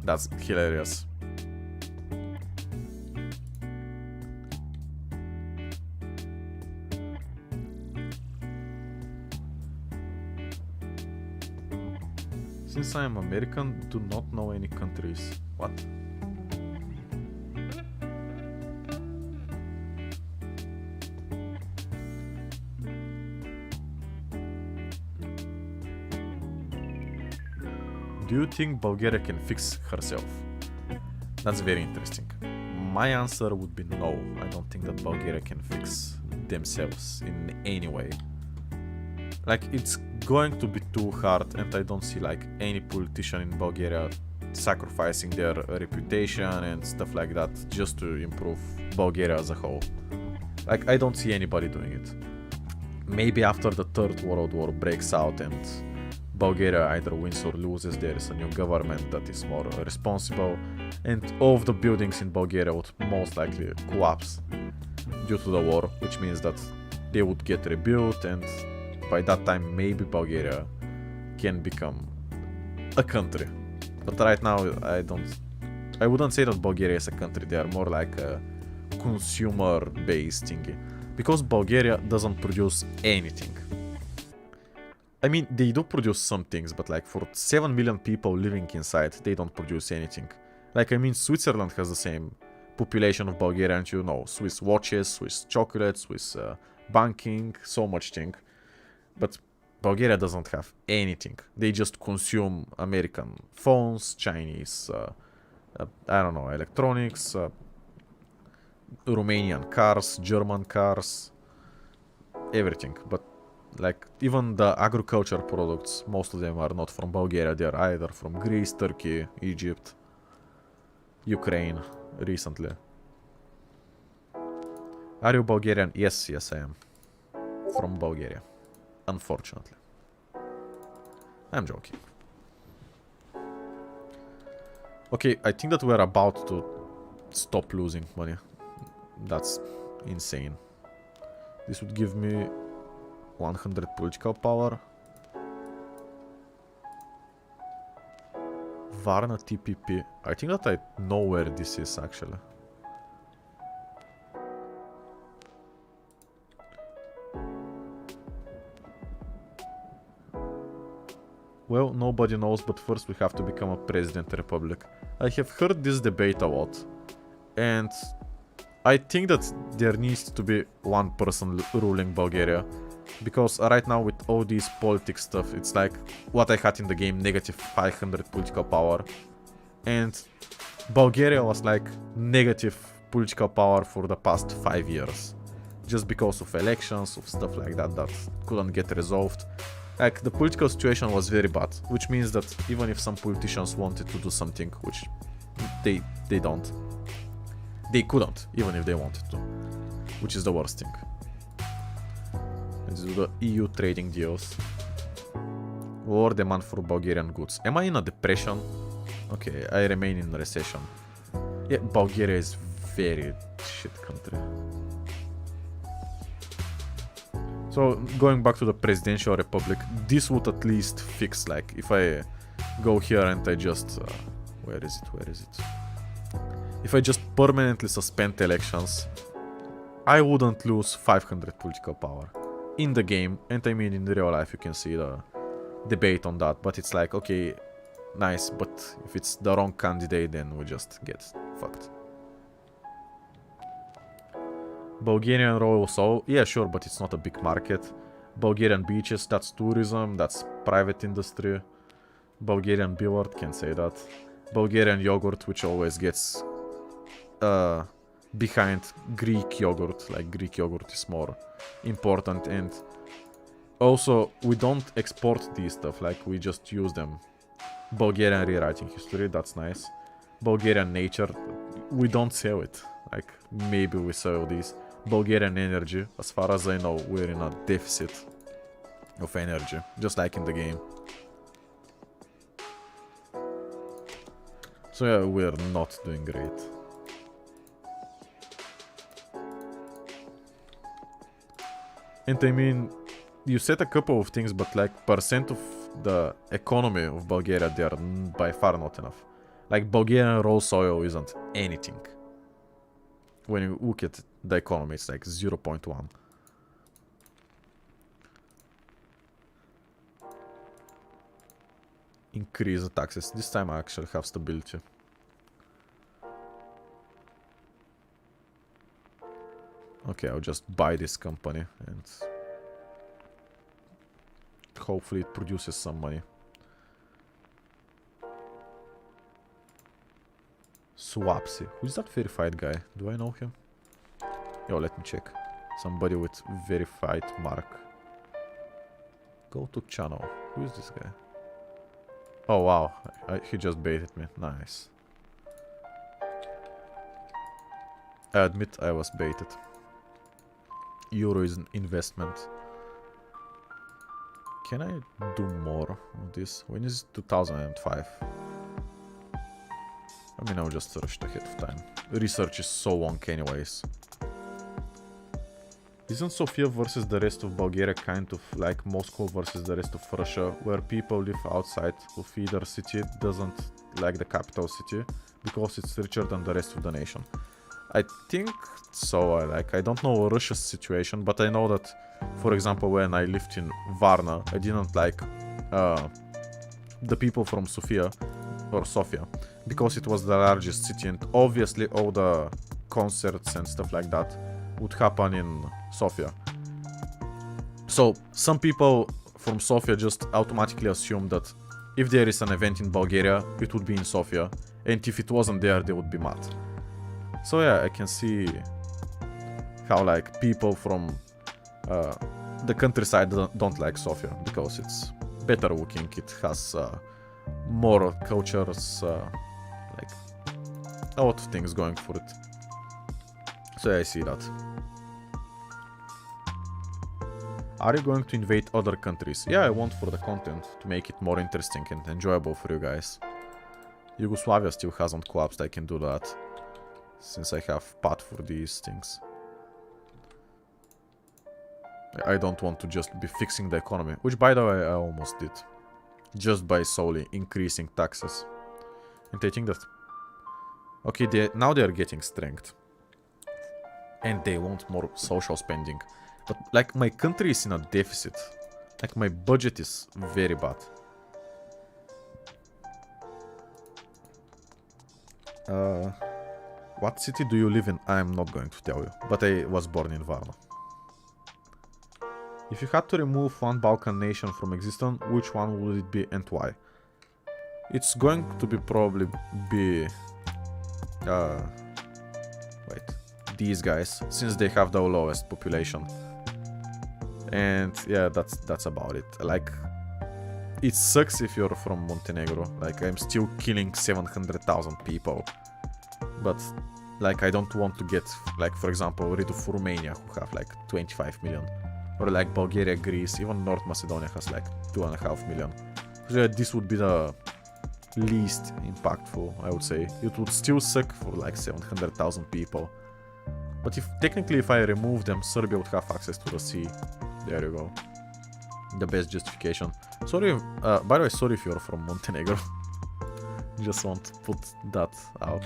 Speaker 1: That's hilarious. Since I am American, do not know any countries. What? Do you think Bulgaria can fix herself? That's very interesting. My answer would be no. I don't think that Bulgaria can fix themselves in any way. Like, it's going to be too hard, and I don't see like any politician in Bulgaria sacrificing their reputation and stuff like that just to improve Bulgaria as a whole. Like, I don't see anybody doing it. Maybe after the Third World War breaks out and Bulgaria either wins or loses, there is a new government that is more responsible, and all of the buildings in Bulgaria would most likely collapse due to the war, which means that they would get rebuilt, and by that time maybe Bulgaria can become a country. But right now I wouldn't say that Bulgaria is a country. They are more like a consumer based thingy, because Bulgaria doesn't produce anything. I mean, they do produce some things, but like for 7 million people living inside, they don't produce anything. Like, I mean, Switzerland has the same population of Bulgarians, you know, Swiss watches, Swiss chocolates, Swiss banking, so much thing. But Bulgaria doesn't have anything. They just consume American phones, Chinese, I don't know, electronics, Romanian cars, German cars, everything. But like even the agriculture products, most of them are not from Bulgaria. They are either from Greece, Turkey, Egypt, Ukraine, recently. Are you Bulgarian? Yes, yes I am. From Bulgaria. Unfortunately. I'm joking. Okay, I think that we're about to stop losing money. That's insane. This would give me 100 political power. Varna TPP. I think that I know where this is actually. Well, nobody knows, but first we have to become a president of the republic. I have heard this debate a lot, and I think that there needs to be one person ruling Bulgaria. Because right now with all this politics stuff, it's like what I had in the game, negative 500 political power. And Bulgaria was like negative political power for the past 5 years. Just because of elections, of stuff like that that couldn't get resolved. Like, the political situation was very bad, which means that even if some politicians wanted to do something, which they don't, they couldn't, even if they wanted to, which is the worst thing. Let's do the EU trading deals. Lower demand for Bulgarian goods. Am I in a depression? Okay, I remain in recession. Yeah, Bulgaria is very shit country. So, going back to the presidential republic, this would at least fix, like, if I go here and I just... where is it? If I just permanently suspend elections, I wouldn't lose 500 political power. In the game, and I mean in real life, you can see the debate on that, but it's like, okay, nice, but if it's the wrong candidate, then we just get fucked. Bulgarian royal soul, yeah, sure, but it's not a big market. Bulgarian beaches, that's tourism, that's private industry. Bulgarian billboard, can't say that. Bulgarian yogurt, which always gets behind Greek yogurt, like Greek yogurt is more important. And also, we don't export these stuff, like we just use them. Bulgarian rewriting history, that's nice. Bulgarian nature, we don't sell it, like maybe we sell these. Bulgarian energy, as far as I know, we're in a deficit of energy, just like in the game. So yeah, we're not doing great. And I mean, you said a couple of things, but like percent of the economy of Bulgaria, they are by far not enough. Like Bulgarian raw soil isn't anything. When you look at the economy, it's like 0.1. Increase the taxes. This time I actually have stability. Okay, I'll just buy this company and hopefully it produces some money. Swapsy. Who's that verified guy? Do I know him? Yo, let me check. Somebody with verified mark. Go to channel. Who is this guy? Oh wow, he just baited me. Nice. I admit I was baited. Euro is an investment. Can I do more of this? When is it? 2005? I mean, I'll just rush ahead of time. Research is so long anyways. Isn't Sofia versus the rest of Bulgaria kind of like Moscow versus the rest of Russia, where people live outside of either city, doesn't like the capital city, because it's richer than the rest of the nation? I think so. I don't know Russia's situation, but I know that, for example, when I lived in Varna, I didn't like the people from Sofia, or Sofia, because it was the largest city, and obviously all the concerts and stuff like that would happen in Sofia. So some people from Sofia just automatically assume that if there is an event in Bulgaria, it would be in Sofia, and if it wasn't there, they would be mad. So yeah, I can see how like people from the countryside don't like Sofia, because it's better looking, it has more cultures, like a lot of things going for it. So yeah, I see that. Are you going to invade other countries? Yeah, I want for the content, to make it more interesting and enjoyable for you guys. Yugoslavia still hasn't collapsed, I can do that, since I have path for these things. I don't want to just be fixing the economy, which by the way I almost did, just by solely increasing taxes. And I think that, okay, now they are getting strength, and they want more social spending, but like my country is in a deficit, like my budget is very bad. What city do you live in? I'm not going to tell you, but I was born in Varna. If you had to remove one Balkan nation from existence, which one would it be and why? It's going to be probably be... wait. These guys, since they have the lowest population. And yeah, that's about it. Like, it sucks if you're from Montenegro. Like, I'm still killing 700,000 people. But, like, I don't want to get, like, for example, rid of Romania, who have like 25 million. Or like Bulgaria, Greece, even North Macedonia has like 2.5 million. So yeah, this would be the least impactful, I would say. It would still suck for like 700,000 people. But technically if I remove them, Serbia would have access to the sea. There you go. The best justification. Sorry, by the way, sorry if you're from Montenegro. Just want to put that out.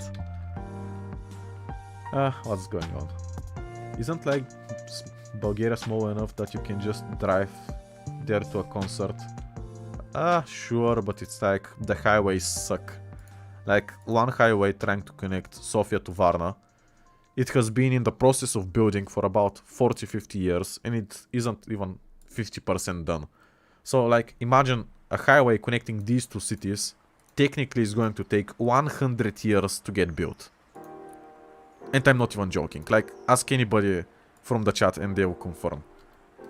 Speaker 1: What's going on? Isn't like Bulgaria small enough that you can just drive there to a concert? Sure, but it's like the highways suck. Like one highway trying to connect Sofia to Varna, it has been in the process of building for about 40-50 years and it isn't even 50% done. So like imagine a highway connecting these two cities technically is going to take 100 years to get built. And I'm not even joking. Like, ask anybody from the chat and they will confirm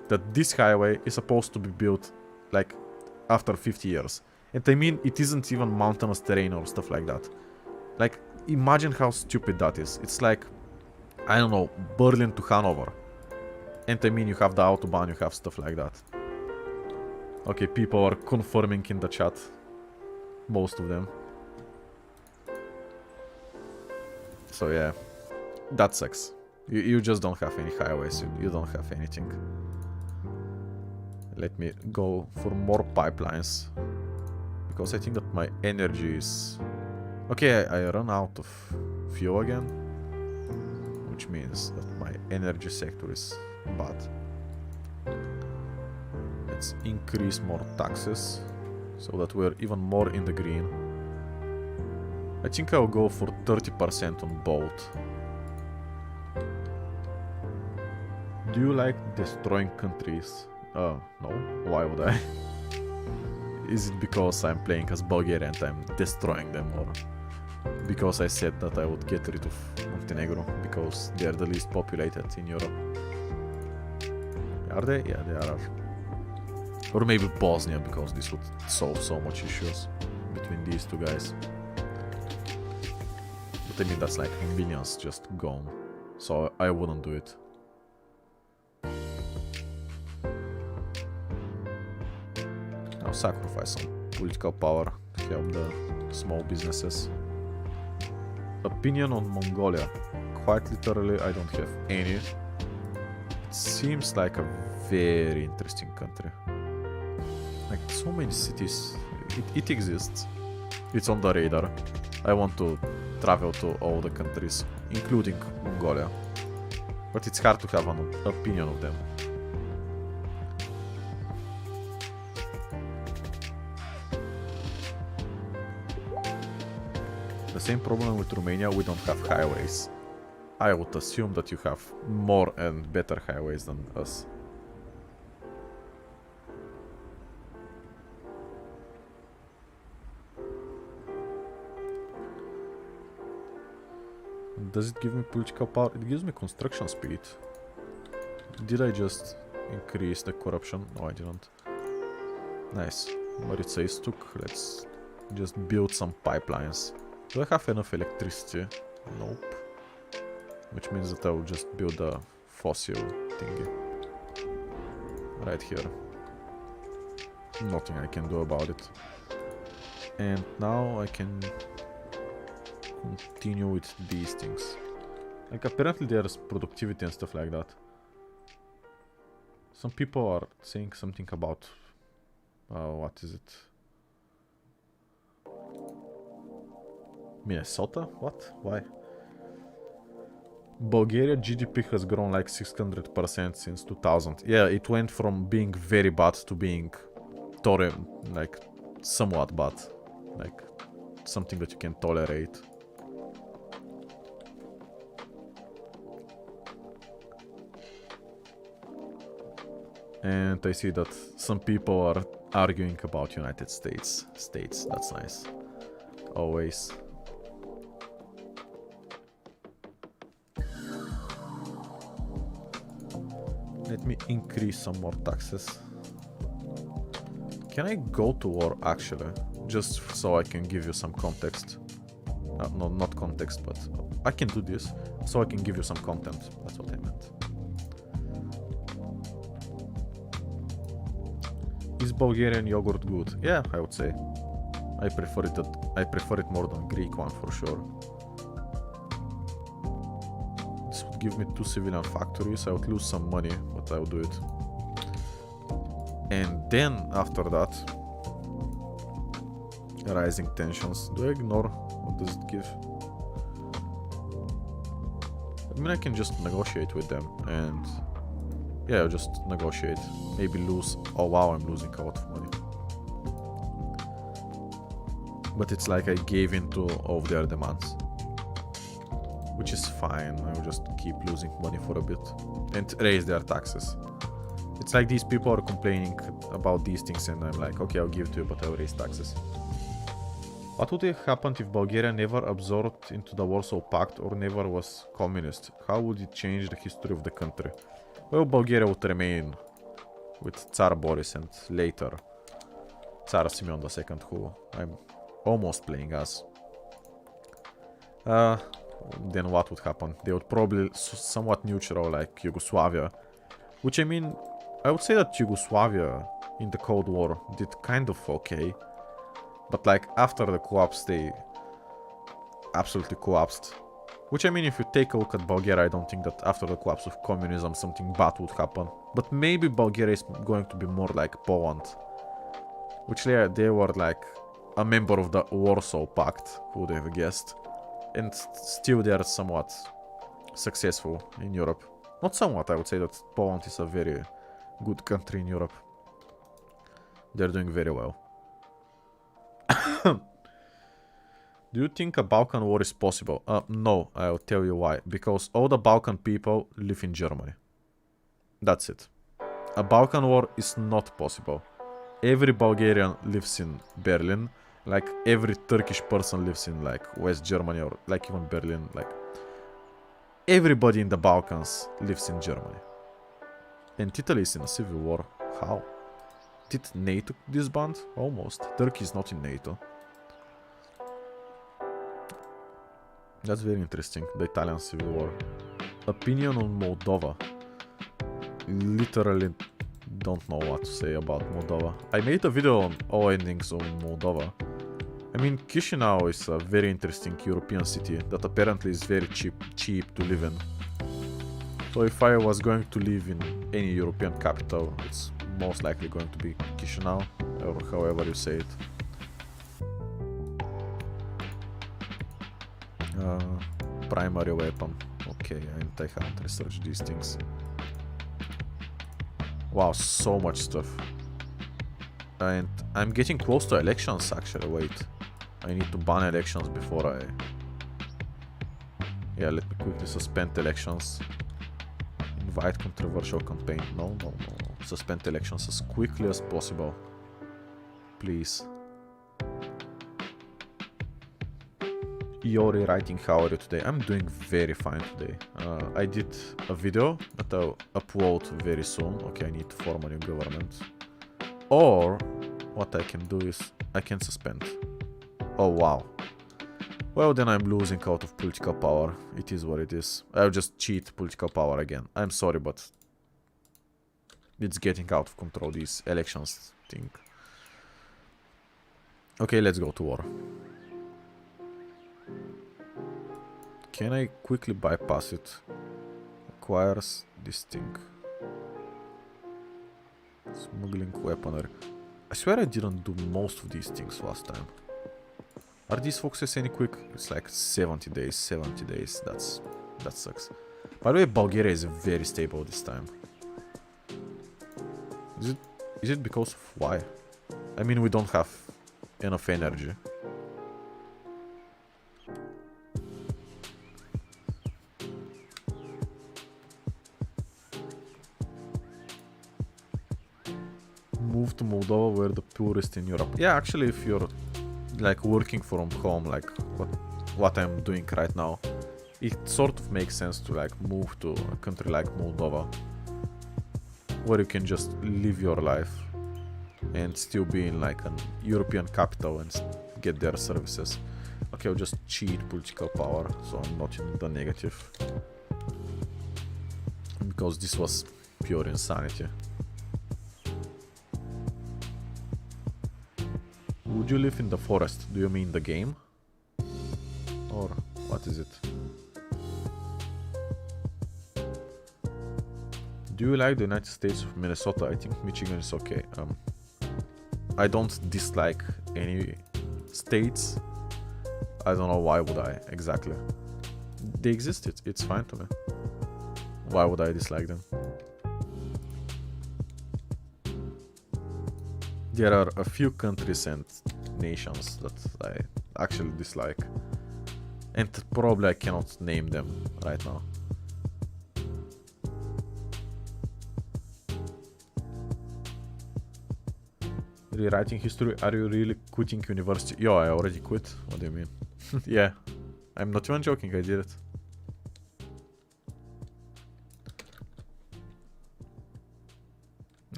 Speaker 1: that this highway is supposed to be built like after 50 years. And I mean, it isn't even mountainous terrain or stuff like that. Like, imagine how stupid that is. It's like, I don't know, Berlin to Hanover. And I mean, you have the Autobahn, you have stuff like that. Okay, people are confirming in the chat. Most of them. So yeah, that sucks. You just don't have any highways, you don't have anything. Let me go for more pipelines. Because I think that my energy is... Okay, I run out of fuel again. Which means that my energy sector is bad. Let's increase more taxes, so that we're even more in the green. I think I'll go for 30% on both. Do you like destroying countries? No. Why would I? Is it because I'm playing as Bulgaria and I'm destroying them, or because I said that I would get rid of Montenegro because they're the least populated in Europe? Are they? Yeah, they are. Or maybe Bosnia, because this would solve so much issues between these two guys. But I mean, that's like millions just gone, so I wouldn't do it. I'll sacrifice some political power to help the small businesses. Opinion on Mongolia. Quite literally, I don't have any. It seems like a very interesting country. Like, so many cities. It exists. It's on the radar. I want to travel to all the countries, including Mongolia. But it's hard to have an opinion of them. same problem with Romania, we don't have highways. I would assume that you have more and better highways than us. Does it give me political power? It gives me construction speed. Did I just increase the corruption? No, I didn't. Nice. What it says took. Let's just build some pipelines. Do I have enough electricity? Nope. Which means that I will just build a fossil thingy. Right here. Nothing I can do about it. And now I can continue with these things. Like apparently there's productivity and stuff like that. Some people are saying something about what is it? Minnesota? What? Why? Bulgaria GDP has grown like 600% since 2000. Yeah, it went from being very bad to being like somewhat bad. Like something that you can tolerate. And I see that some people are arguing about United States. That's nice. Always. Let me increase some more taxes. Can I go to war actually? Just so I can give you some context. No, not context, but I can do this so I can give you some content. That's what I meant. Is Bulgarian yogurt good? Yeah, I would say. I prefer it more than Greek one for sure. This would give me 2 civilian factories. I would lose some money, but I would do it. And then after that, rising tensions. Do I ignore? What does it give? I mean, I can just negotiate with them and yeah, I'll just negotiate. Maybe lose. Oh wow, I'm losing a lot of money. But it's like I gave in to all of their demands. Which is fine. I'll just keep losing money for a bit. And raise their taxes. It's like these people are complaining about these things and I'm like, okay, I'll give to you, but I'll raise taxes. What would have happened if Bulgaria never absorbed into the Warsaw Pact or never was communist? How would it change the history of the country? Well, Bulgaria would remain with Tsar Boris and later Tsar Simeon II, who I'm almost playing as. Then what would happen? They would probably somewhat neutral like Yugoslavia. Which I mean, I would say that Yugoslavia in the Cold War did kind of okay. But like after the collapse, they absolutely collapsed. Which I mean, if you take a look at Bulgaria, I don't think that after the collapse of communism something bad would happen. But maybe Bulgaria is going to be more like Poland. Which they were like a member of the Warsaw Pact, who would have guessed. And still they are somewhat successful in Europe. Not somewhat, I would say that Poland is a very good country in Europe. They're doing very well. Do you think a Balkan war is possible? No, I'll tell you why. Because all the Balkan people live in Germany. That's it. A Balkan war is not possible. Every Bulgarian lives in Berlin. Like every Turkish person lives in like West Germany or like even Berlin. Like everybody in the Balkans lives in Germany. And Italy is in a civil war. How? Did NATO disband? Almost. Turkey is not in NATO. That's very interesting, the Italian Civil War. Opinion on Moldova. Literally don't know what to say about Moldova. I made a video on all endings of Moldova. I mean, Chisinau is a very interesting European city that apparently is very cheap to live in. So if I was going to live in any European capital, it's most likely going to be Chisinau, or however you say it. Primary weapon. Okay, I haven't researched these things. Wow, so much stuff. And I'm getting close to elections actually, wait. I need to ban elections before I Yeah, let me quickly suspend elections. Invite controversial campaign. No, no, no, no. Suspend elections as quickly as possible. Please. Yori writing, how are you today? I'm doing very fine today. I did a video that I'll upload very soon. Okay, I need to form a new government. Or, what I can do is, I can suspend. Oh, wow. Well, then I'm losing out of political power. It is what it is. I'll just cheat political power again. I'm sorry, but it's getting out of control, these elections thing. Okay, let's go to war. Can I quickly bypass it? Acquires this thing. Smuggling weaponry. I swear I didn't do most of these things last time. Are these focuses any quick? It's like 70 days, 70 days. That sucks. By the way, Bulgaria is very stable this time. Is it because of why? I mean, we don't have enough energy. Move to Moldova, we're the poorest in Europe. Yeah, actually, if you're like working from home, like what I'm doing right now, it sort of makes sense to like move to a country like Moldova, where you can just live your life and still be in like an European capital and get their services. Okay, I'll just cheat political power, so I'm not in the negative, because this was pure insanity. Would you live in the forest? Do you mean the game? Or what is it? Do you like the United States of Minnesota? I think Michigan is okay. I don't dislike any states. I don't know why would I exactly. They exist, it's fine to me. Why would I dislike them? There are a few countries and nations that I actually dislike. And probably I cannot name them right now. Rewriting history, are you really quitting university? Yo, I already quit. What do you mean? Yeah, I'm not even joking, I did it.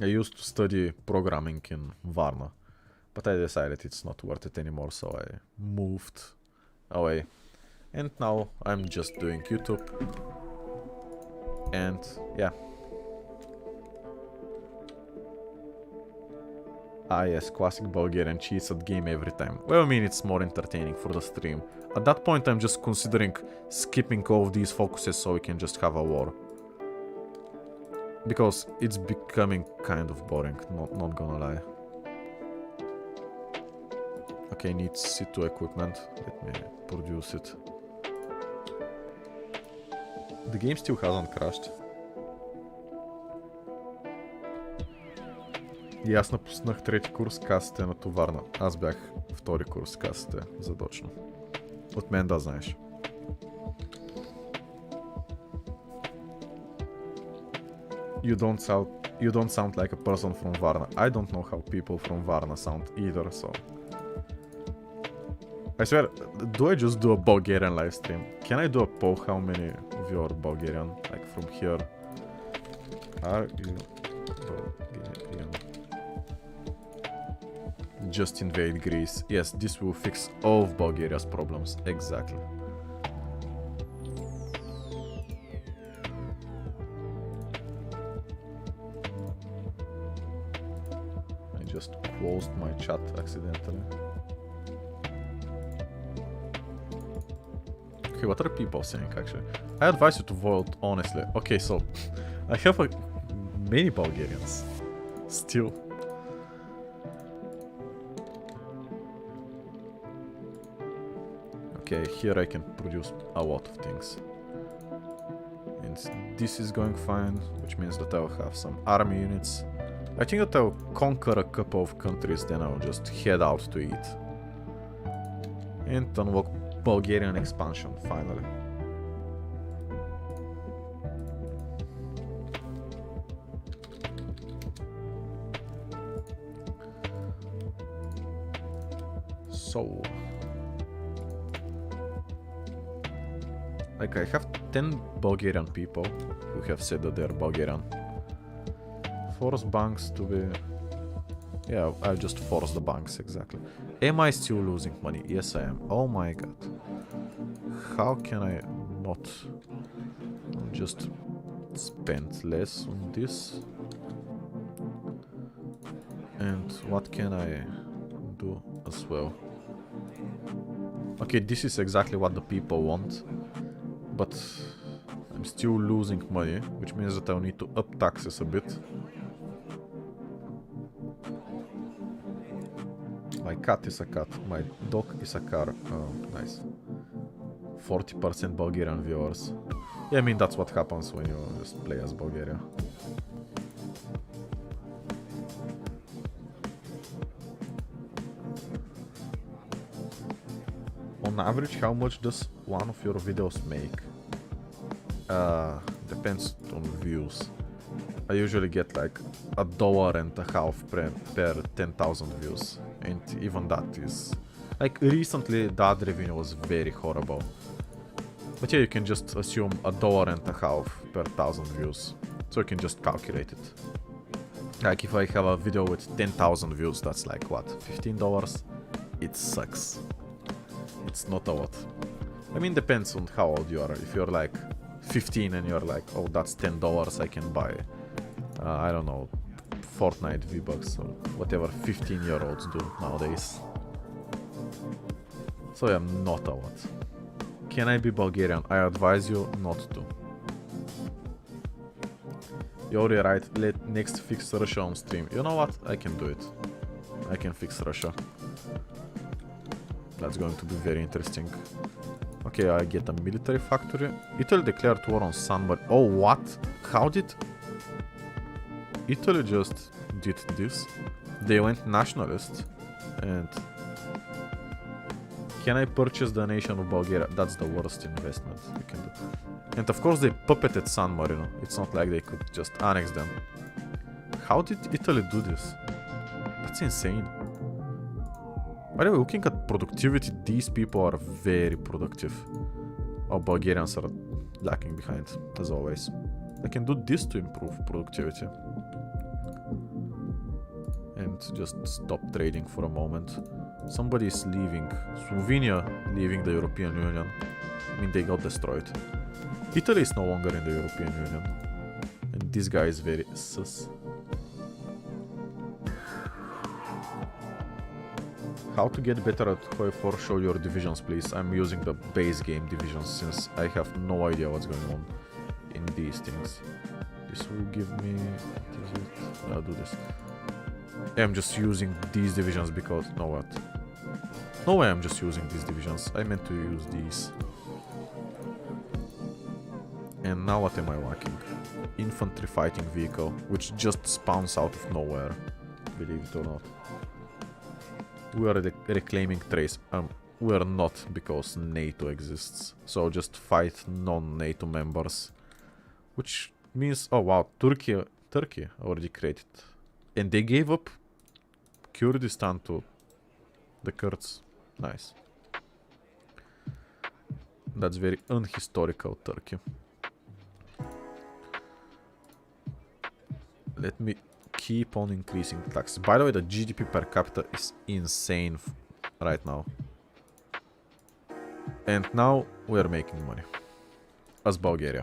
Speaker 1: I used to study programming in Varna, but I decided it's not worth it anymore, so I moved away. And now I'm just doing YouTube. And yeah. Ah yes, classic Bulgarian cheats at game every time. Well, I mean, it's more entertaining for the stream. At that point, I'm just considering skipping all of these focuses so we can just have a war. Because it's becoming kind of boring, not gonna lie. Okay, needs C2 equipment. Let me produce it. The game still hasn't crashed. И аз напуснах трети курс, касата на товарна. Аз бях втори курс, касата задочно. От мен да знаеш. You don't sound like a person from Varna. I don't know how people from Varna sound either, so... I swear, do I just do a Bulgarian live stream? Can I do a poll how many of you are Bulgarian? Like from here. Are you Bulgarian? Just invade Greece. Yes, this will fix all of Bulgaria's problems. Exactly. I just closed my chat accidentally. Okay, what are people saying actually? I advise you to vote honestly. Okay, so I have many Bulgarians still. Okay, here I can produce a lot of things. And this is going fine, which means that I'll have some army units. I think that I'll conquer a couple of countries, then I'll just head out to eat. And unlock Bulgarian expansion, finally. So, like, I have 10 Bulgarian people who have said that they're Bulgarian. Force banks to be... Yeah, I'll just force the banks, exactly. Am I still losing money? Yes, I am. Oh my god. How can I not just spend less on this? And what can I do as well? Okay, this is exactly what the people want, but I'm still losing money, which means that I'll need to up taxes a bit. My cat is a cat, my dog is a car. Oh, nice. 40% Bulgarian viewers. Yeah, I mean, that's what happens when you just play as Bulgaria. On average, how much does one of your videos make? Depends on views. I usually get like $1.50 per 10,000 views. And even that is... Like, recently, the ad revenue was very horrible. But yeah, you can just assume $1.50 per 1,000 views. So you can just calculate it. Like, if I have a video with 10,000 views, that's like, what, $15? It sucks. It's not a lot. I mean, depends on how old you are. If you're like 15 and you're like, oh, that's $10, I can buy, I don't know, Fortnite V-Bucks or whatever 15-year-olds do nowadays. So yeah, not a lot. Can I be Bulgarian? I advise you not to. Yori, right, let next fix Russia on stream. You know what? I can do it. I can fix Russia. That's going to be very interesting. Okay, I get a military factory. Italy declared war on somebody. Oh, what? How did... Italy just did this? They went nationalist. And... Can I purchase the nation of Bulgaria? That's the worst investment you can do. And of course they puppeted San Marino. It's not like they could just annex them. How did Italy do this? That's insane. By the way, looking at productivity, these people are very productive. Oh, Bulgarians are lacking behind, as always. I can do this to improve productivity. And just stop trading for a moment. Somebody is leaving. Slovenia leaving the European Union. I mean, they got destroyed. Italy is no longer in the European Union. And this guy is very sus. How to get better at HOI4? Show your divisions, please. I'm using the base game divisions since I have no idea what's going on in these things. This will give me... What is it? I'll do this. I'm just using these divisions because... No, what? No way I'm just using these divisions. I meant to use these. And now what am I lacking? Infantry fighting vehicle, which just spawns out of nowhere. Believe it or not. We are reclaiming trace. We are not, because NATO exists. So just fight non-NATO members. Which means... Oh wow, Turkey already created. And they gave up Kurdistan to the Kurds. Nice. That's very unhistorical, Turkey. Let me keep on increasing taxes. By the way, the GDP per capita is insane right now. And now we are making money. As Bulgaria.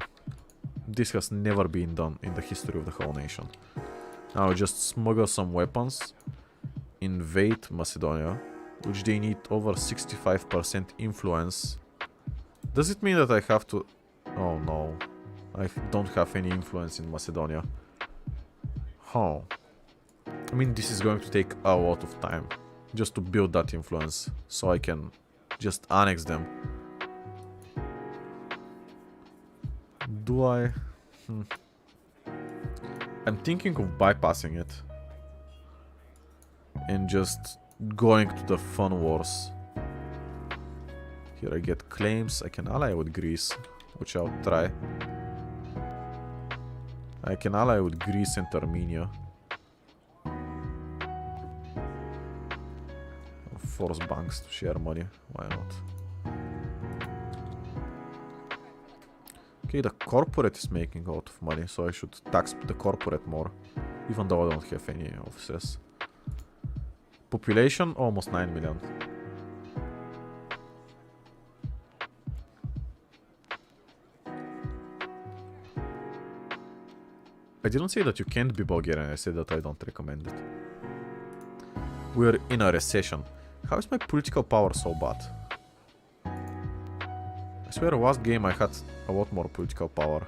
Speaker 1: This has never been done in the history of the whole nation. Now just smuggle some weapons. Invade Macedonia. Which they need over 65% influence. Does it mean that I have to... Oh no. I don't have any influence in Macedonia. Oh. I mean, this is going to take a lot of time. Just to build that influence. So I can just annex them. Do I... I'm thinking of bypassing it. And just... going to the fun wars. Here I get claims. I can ally with Greece, which I'll try. I can ally with Greece and Armenia. force banks to share money. Why not? Okay, the corporate is making a lot of money, so I should tax the corporate more. Even though I don't have any offices. Population, almost 9 million. I didn't say that you can't be Bulgarian, I said that I don't recommend it. We're in a recession. How is my political power so bad? I swear last game I had a lot more political power.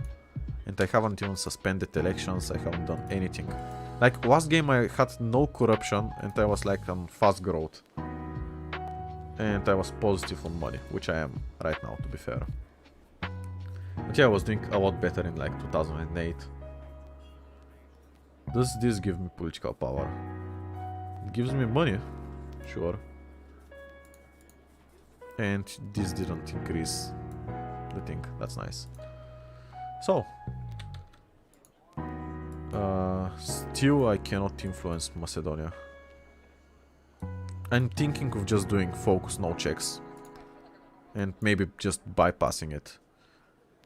Speaker 1: And I haven't even suspended elections, I haven't done anything. Like last game I had no corruption and I was like on fast growth. And I was positive on money, which I am right now to be fair. But yeah, I was doing a lot better in like 2008. Does this give me political power? It gives me money, sure. And this didn't increase the thing, that's nice. So, still I cannot influence Macedonia. I'm thinking of just doing focus, no checks. And maybe just bypassing it.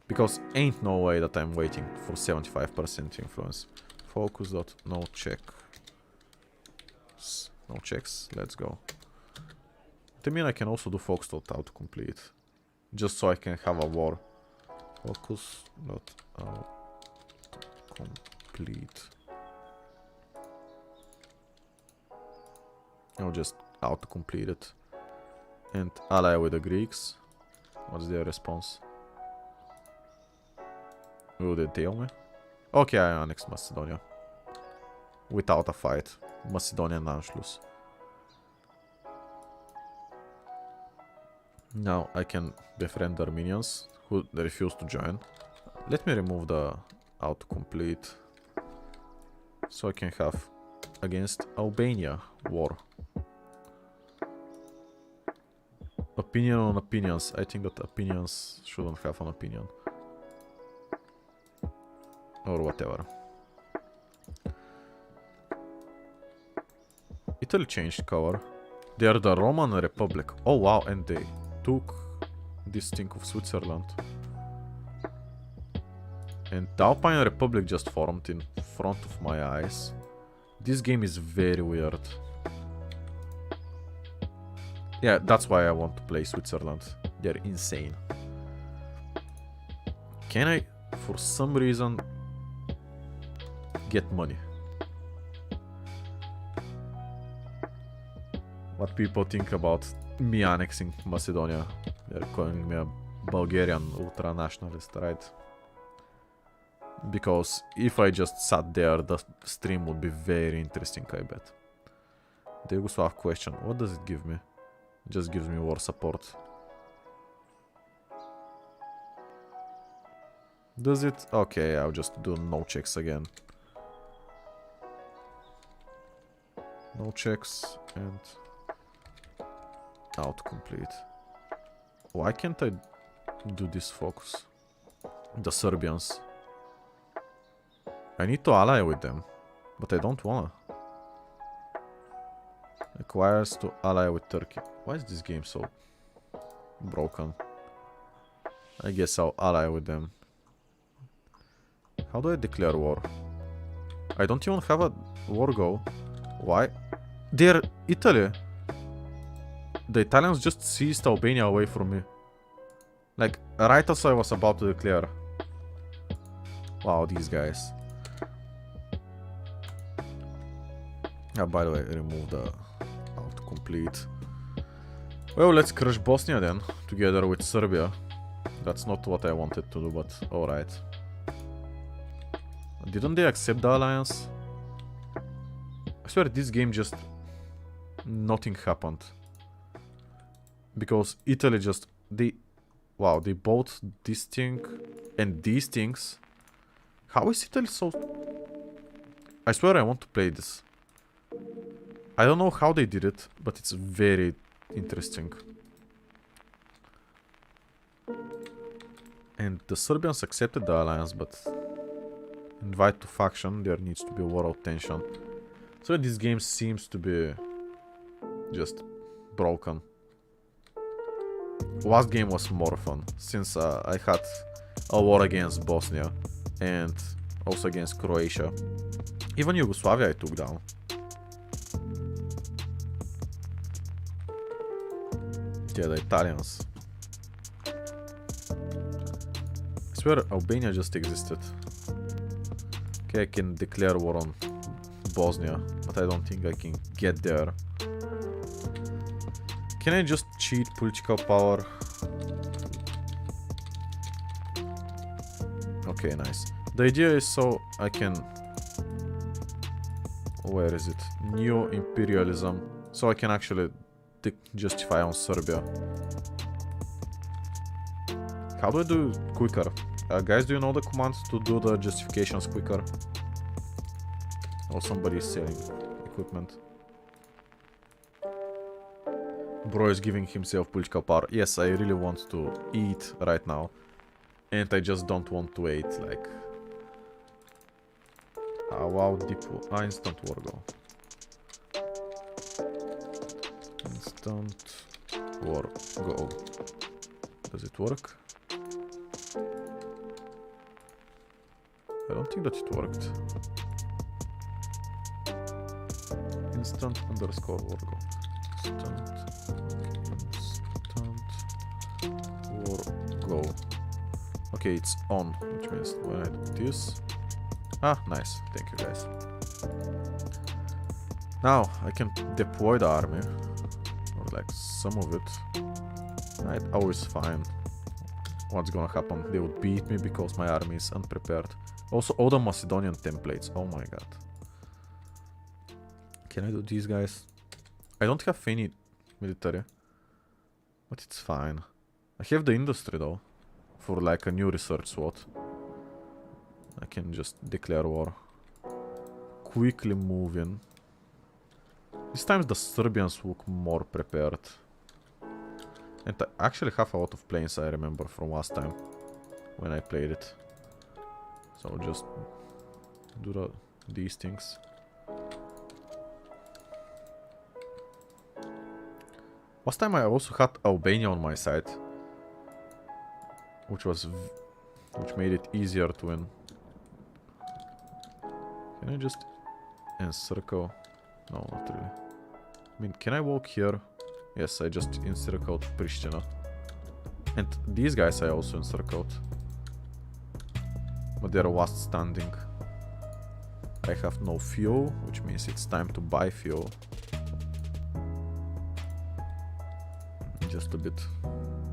Speaker 1: Because ain't no way that I'm waiting for 75% influence. Focus dot no check. No checks, let's go. I mean I can also do focus dot autocomplete. Just so I can have a war. Focus dot autocomplete. I'll just autocomplete it. And ally with the Greeks. What's their response? Will they tell me? Okay, I annex Macedonia. Without a fight. Macedonian Anschluss. Now I can befriend the Armenians who refuse to join. Let me remove the autocomplete. So I can have against Albania war. Opinion on opinions. I think that opinions shouldn't have an opinion. Or whatever. Italy changed cover. They are the Roman Republic. Oh wow, and they took this thing of Switzerland. And the Alpine Republic just formed in front of my eyes. This game is very weird. Yeah, that's why I want to play Switzerland. They're insane. Can I, for some reason, get money? What people think about me annexing Macedonia. They're calling me a Bulgarian ultra-nationalist, right? Because if I just sat there, the stream would be very interesting, I bet. The Yugoslav question, what does it give me? It just gives me war support. Does it? Okay, I'll just do no checks again. No checks and autocomplete. Why can't I do this focus? The Serbians. I need to ally with them, but I don't wanna. Requires to ally with Turkey. Why is this game so broken? I guess I'll ally with them. How do I declare war? I don't even have a war goal. Why? They're Italy. The Italians just seized Albania away from me. Like, right as I was about to declare. Wow, these guys. By the way, remove the autocomplete. Well, let's crush Bosnia then, together with Serbia. That's not what I wanted to do, but alright. Didn't they accept the alliance? I swear this game just... nothing happened. Because Italy just... Wow, they bought this thing and these things. How is Italy so... I swear I want to play this. I don't know how they did it, but it's very interesting. And the Serbians accepted the alliance, but... invite to faction, there needs to be war of tension. So this game seems to be... just broken. Last game was more fun, since I had a war against Bosnia and also against Croatia. Even Yugoslavia I took down. Yeah, the Italians. I swear Albania just existed. Okay, I can declare war on Bosnia, but I don't think I can get there. Can I just cheat political power? Okay, nice. The idea is so I can... Where is it? Neo-imperialism. So I can actually justify on Serbia. How do I do it quicker? Guys, do you know the commands to do the justifications quicker? Or somebody is selling equipment. Bro is giving himself political power. Yes, I really want to eat right now. And I just don't want to wait, like... wow, deep... instant war go. Instant war go. Does it work? I don't think that it worked. Instant underscore war go. Instant war go. Okay, it's on, which means when I do this... Ah, nice. Thank you, guys. Now, I can deploy the army. Or like, some of it. Right, always fine. What's gonna happen? They would beat me because my army is unprepared. Also, all the Macedonian templates. Oh my god. Can I do these guys? I don't have any military. But it's fine. I have the industry though. For like a new research SWAT. I can just declare war. Quickly move in. This time the Serbians look more prepared. And I actually have a lot of planes I remember from last time. When I played it. So just do these things. Last time I also had Albania on my side. Which made it easier to win. Can I just encircle? No, not really. I mean, can I walk here? Yes, I just encircled Pristina. And these guys I also encircled. But they're last standing. I have no fuel, which means it's time to buy fuel. Just a bit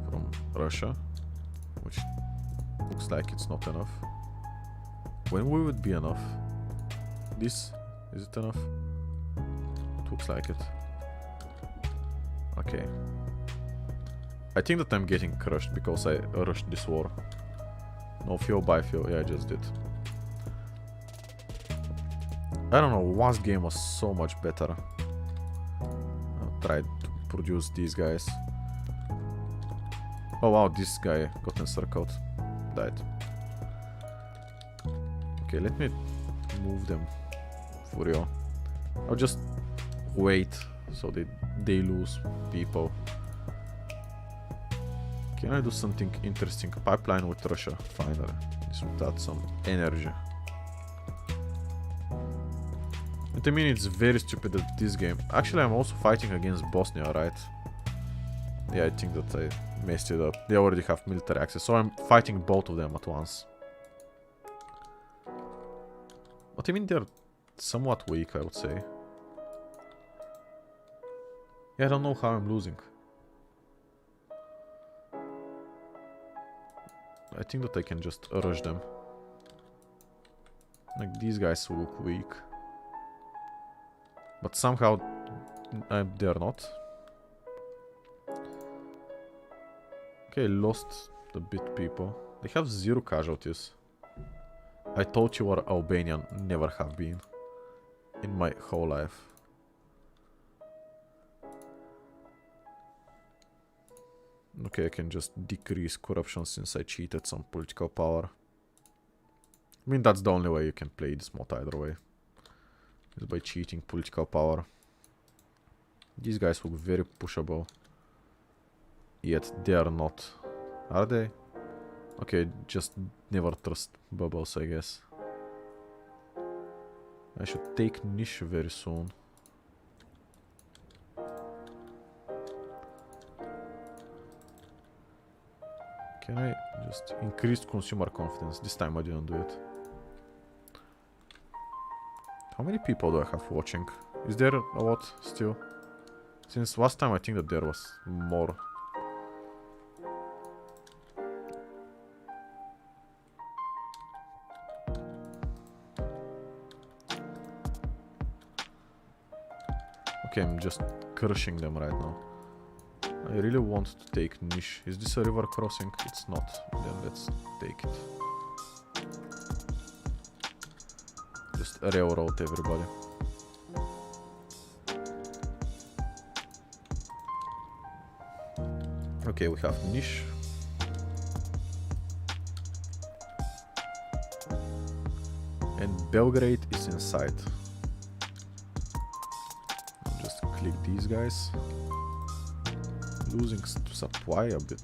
Speaker 1: from Russia. Which looks like it's not enough. When will it be enough? This? Is it enough? It looks like it. Okay. I think that I'm getting crushed because I rushed this war. No fuel, buy fuel. Yeah, I just did. I don't know, last game was so much better. I'll try to produce these guys. Oh wow, this guy got encircled. Died. Okay, let me move them for real. I'll just wait so they lose people. Can I do something interesting? Pipeline with Russia, finally. This would add some energy. And I mean, it's very stupid at this game. Actually, I'm also fighting against Bosnia, right? Yeah, I think that I messed it up. They already have military access, so I'm fighting both of them at once. But I mean, they're somewhat weak, I would say. Yeah, I don't know how I'm losing. I think that I can just rush them. Like, these guys look weak. But somehow they're not. Okay, lost a bit people. They have 0 casualties. I thought you were Albanian. Never have been. In my whole life. Okay, I can just decrease corruption since I cheated some political power. I mean, that's the only way you can play this mod either way. Is by cheating political power. These guys look very pushable. Yet they are not. Are they? Okay, just never trust bubbles, I guess. I should take niche very soon. Can I just increase consumer confidence? This time I didn't do it. How many people do I have watching? Is there a lot still? Since last time I think that there was more. Okay, I'm just crushing them right now. I really want to take niche. Is this a river crossing? It's not. Then let's take it. Just railroad everybody. Okay, we have niche. And Belgrade is inside. I'll just click these guys. Losing to supply a bit.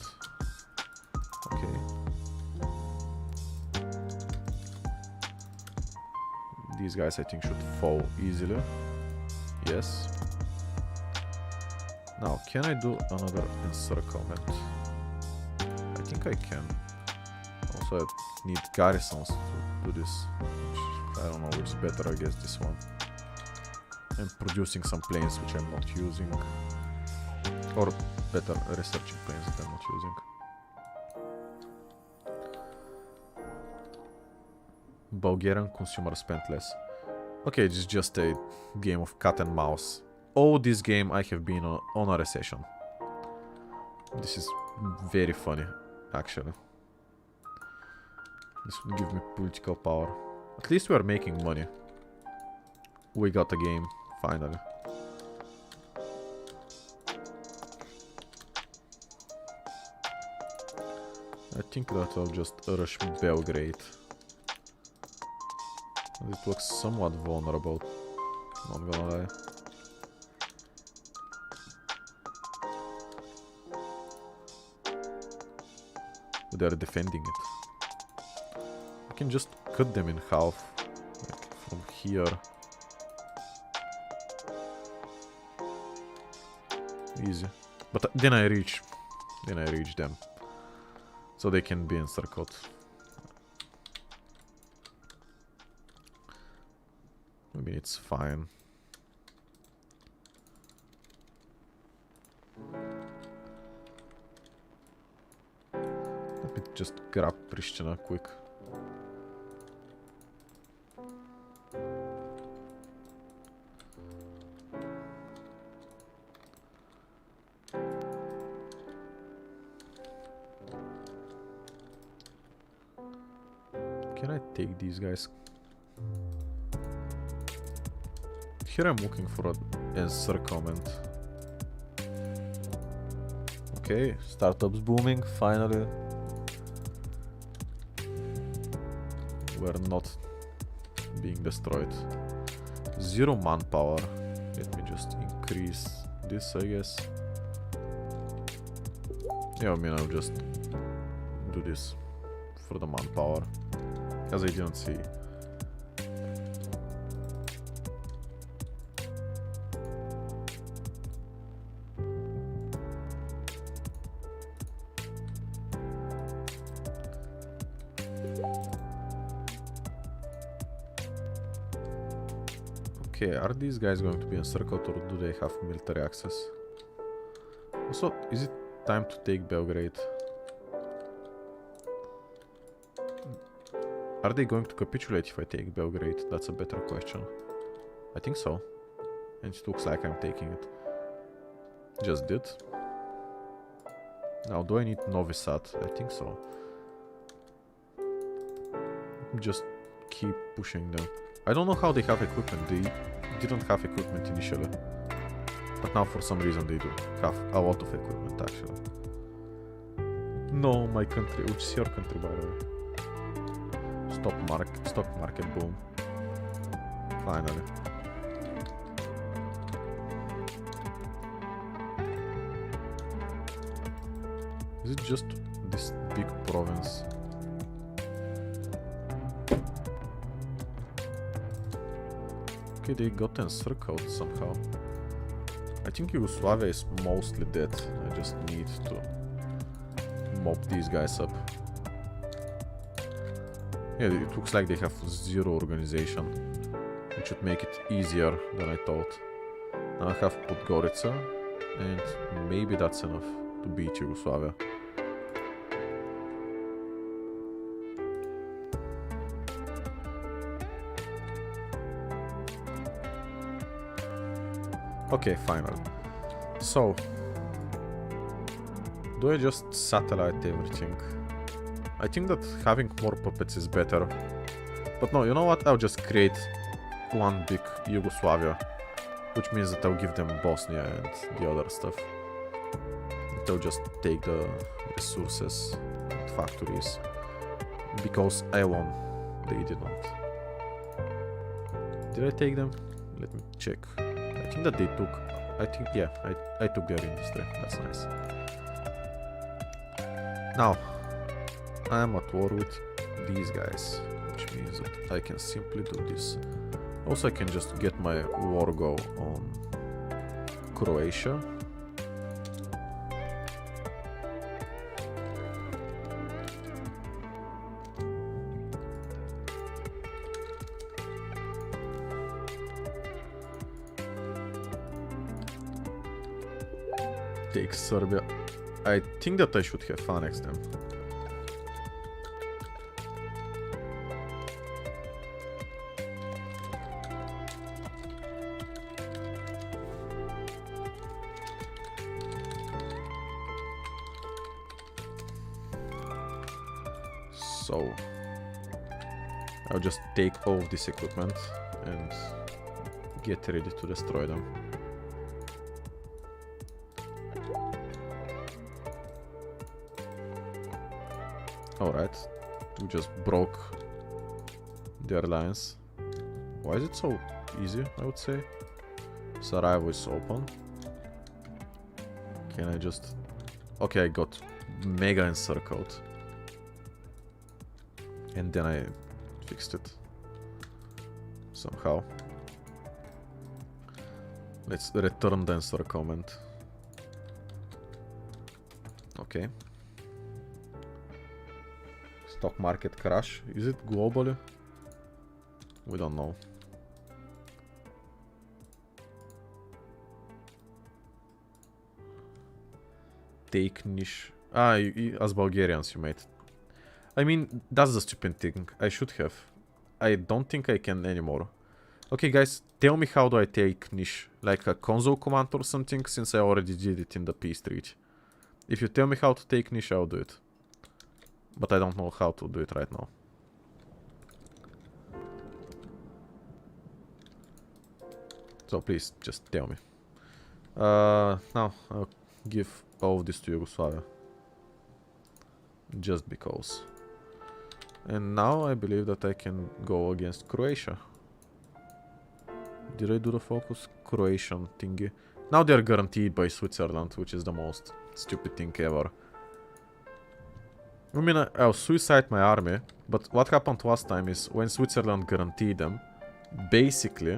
Speaker 1: Okay. These guys I think should fall easily. Yes. Now, can I do another encirclement? I think I can. Also, I need garrisons to do this. Which, I don't know which is better, I guess this one. I'm producing some planes which I'm not using. Or better, researching planes that I'm not using. Bulgarian consumer spent less. Okay, this is just a game of cat and mouse. All this game I have been on a recession. This is very funny, actually. This would give me political power. At least we are making money. We got a game, finally. I think that I'll just rush Belgrade. It looks somewhat vulnerable, not gonna lie. They're defending it. I can just cut them in half, like from here. Easy. But then I reach them. So they can be encircled. I mean, it's fine. Let me just grab Pristina quick. Can I take these guys? Here I'm looking for an encirclement. Okay, startups booming, finally. We're not being destroyed. 0 manpower. Let me just increase this, I guess. Yeah, I mean, I'll just do this for the manpower, as I didn't see. Okay, are these guys going to be encircled or do they have military access? Also, is it time to take Belgrade? Are they going to capitulate if I take Belgrade? That's a better question. I think so. And it looks like I'm taking it. Just did. Now, do I need Novi Sad? I think so. Just keep pushing them. I don't know how they have equipment. They didn't have equipment initially. But now for some reason they do have a lot of equipment actually. No, my country, which is your country by the way. Stock market boom. Finally. Is it just this big province? Okay, they got encircled somehow. I think Yugoslavia is mostly dead. I just need to mop these guys up. Yeah, it looks like they have zero organization, which should make it easier than I thought. Now I have Podgorica, and maybe that's enough to beat Yugoslavia. Okay, final. So, do I just satellite everything? I think that having more puppets is better. But no, you know what? I'll just create one big Yugoslavia. Which means that I'll give them Bosnia and the other stuff. They'll just take the resources and factories. Because I won. They did not. Did I take them? Let me check. I think that they took... I think, yeah, I took their industry. That's nice. Now, I am at war with these guys, which means that I can simply do this. Also, I can just get my war go on Croatia. Take Serbia. I think that I should have annexed them. So I'll just take all of this equipment and get ready to destroy them. Alright, we just broke their lines. Why is it so easy, I would say? Sarajevo is open. Can I just... Okay, I got mega encircled. And then I fixed it. Somehow. Let's return the encirclement. Okay. Stock market crash. Is it globally? We don't know. Take niche. Ah, as Bulgarians you made. I mean, that's the stupid thing. I should have. I don't think I can anymore. Okay, guys, tell me how do I take niche? Like a console command or something, since I already did it in the peace treaty. If you tell me how to take niche, I'll do it. But I don't know how to do it right now. So please, just tell me. Now, I'll give all of this to Yugoslavia. Just because. And now I believe that I can go against Croatia. Did I do the focus? Croatian thingy. Now they're guaranteed by Switzerland, which is the most stupid thing ever. I mean, I'll suicide my army, but what happened last time is when Switzerland guaranteed them, basically,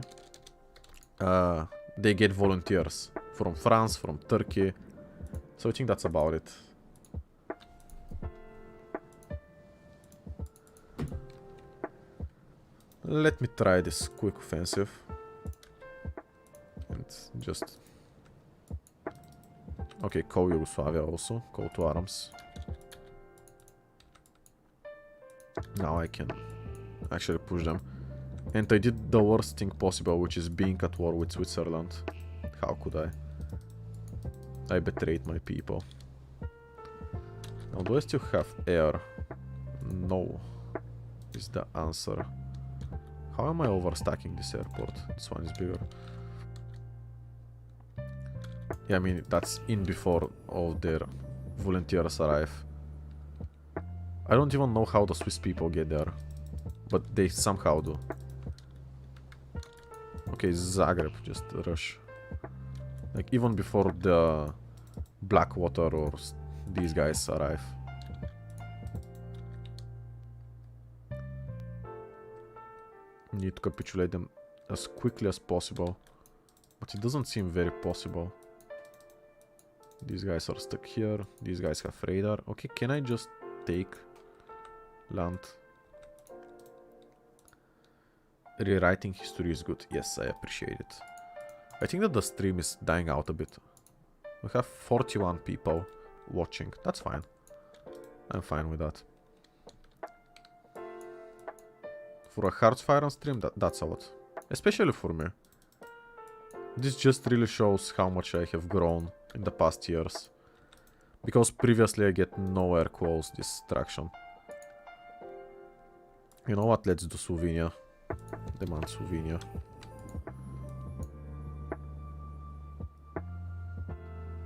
Speaker 1: they get volunteers from France, from Turkey. So I think that's about it. Let me try this quick offensive. And just... Okay, call Yugoslavia also. Call to arms. Now I can actually push them. And I did the worst thing possible, which is being at war with Switzerland. How could I? I betrayed my people. Now, do I still have air? No. Is the answer. How am I overstacking this airport? This one is bigger. Yeah, I mean, that's in before all their volunteers arrive. I don't even know how the Swiss people get there. But they somehow do. Okay, Zagreb, just rush. Like, even before the Blackwater or these guys arrive. Need to capitulate them as quickly as possible. But it doesn't seem very possible. These guys are stuck here. These guys have radar. Okay, can I just take land? Rewriting history is good. Yes, I appreciate it. I think that the stream is dying out a bit. We have 41 people watching. That's fine. I'm fine with that. For a Hearthfire stream, that's a lot. Especially for me. This just really shows how much I have grown in the past years. Because previously I get nowhere close distraction. You know what? Let's do Slovenia. Demand Slovenia.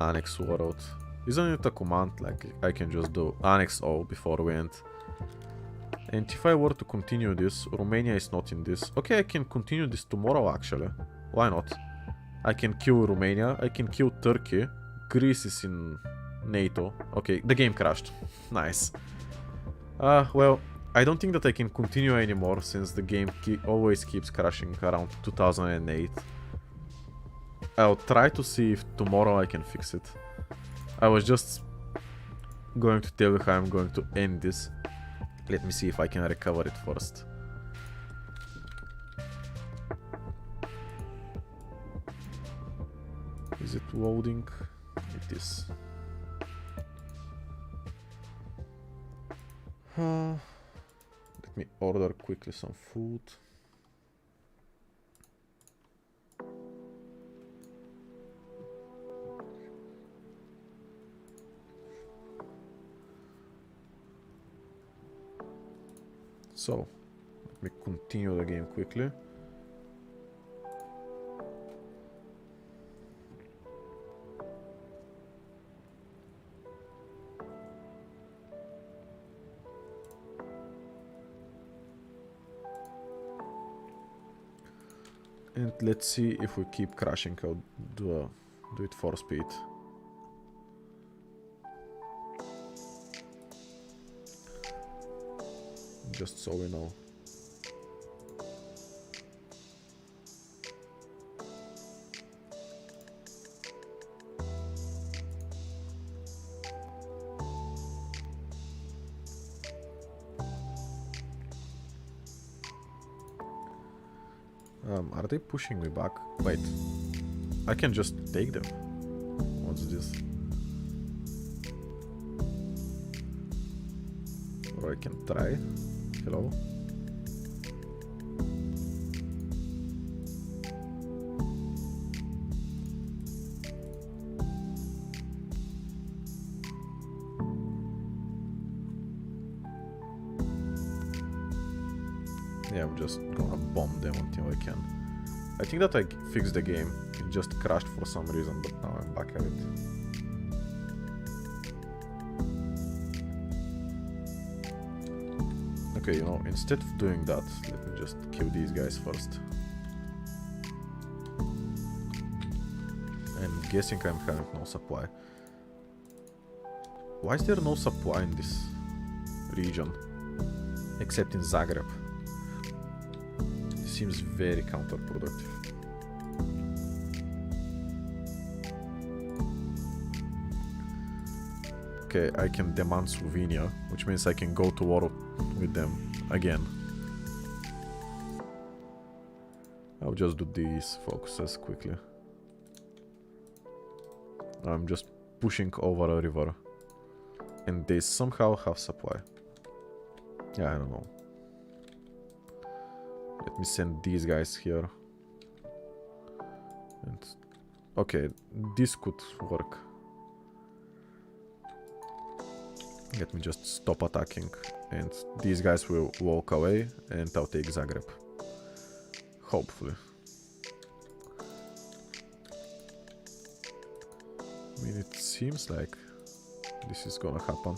Speaker 1: Annex world. Isn't it a command? Like, I can just do annex all before we end. And if I were to continue this, Romania is not in this. Okay, I can continue this tomorrow actually. Why not? I can kill Romania, I can kill Turkey. Greece is in NATO. Okay, the game crashed. Nice. Well, I don't think that I can continue anymore since the game always keeps crashing around 2008. I'll try to see if tomorrow I can fix it. I was just going to tell you how I'm going to end this. Let me see if I can recover it first. Is it loading? It is. Let me order quickly some food. So, let me continue the game quickly. And let's see if we keep crashing. I'll do it for speed. Just so we know. Are they pushing me back? Wait. I can just take them. What's this? Or I can try. Hello? Yeah, I'm just gonna bomb them until I can. I think that I fixed the game. It just crashed for some reason, but now I'm back at it. Okay, you know, instead of doing that, let me just kill these guys first. I'm guessing I'm having no supply. Why is there no supply in this region? Except in Zagreb. This seems very counterproductive. Okay, I can demand Slovenia, which means I can go to war with them again. I'll just do these focuses quickly. I'm just pushing over a river. And they somehow have supply. Yeah, I don't know. Let me send these guys here. And okay, this could work. Let me just stop attacking. And these guys will walk away and I'll take Zagreb. Hopefully. I mean, it seems like this is gonna happen.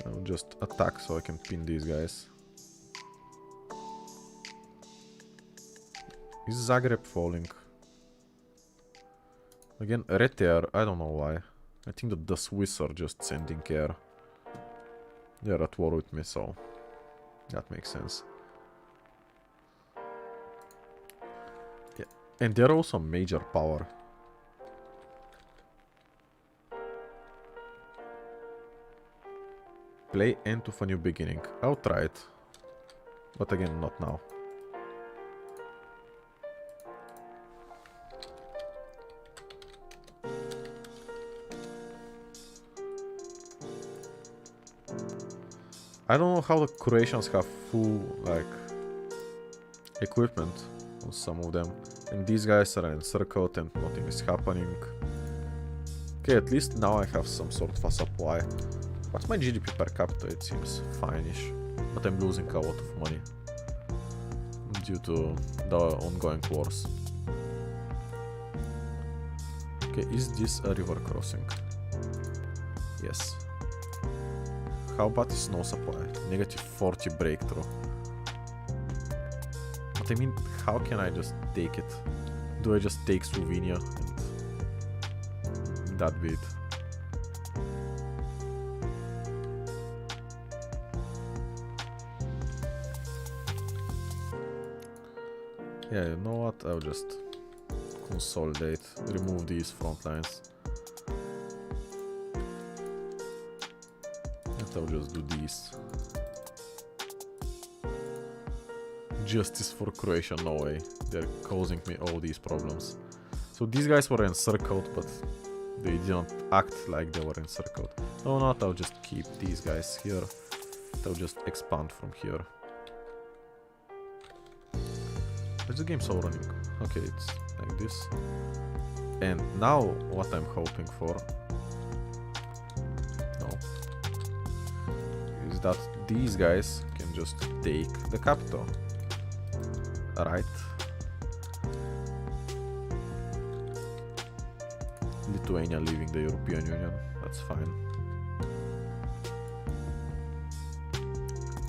Speaker 1: I'll just attack so I can pin these guys. Is Zagreb falling? Again, red tier, I don't know why. I think that the Swiss are just sending air. They're at war with me, so that makes sense. Yeah, and they're also major power. Play End of a New Beginning. I'll try it. But again, not now. I don't know how the Croatians have full, like, equipment on some of them. And these guys are encircled and nothing is happening. Okay, at least now I have some sort of a supply. What's my GDP per capita? It seems fine-ish. But I'm losing a lot of money due to the ongoing wars. Okay, is this a river crossing? Yes. How about the snow supply? Negative 40 breakthrough. But I mean, how can I just take it? Do I just take Slovenia and that be it? Yeah, you know what? I'll just consolidate, remove these front lines. I'll just do these. Justice for Croatia, no way. They're causing me all these problems. So these guys were encircled, but they didn't act like they were encircled. No, not, I'll just keep these guys here. I'll just expand from here. Is the game so running? Okay, it's like this. And now what I'm hoping for that these guys can just take the capital. Right. Lithuania leaving the European Union. That's fine.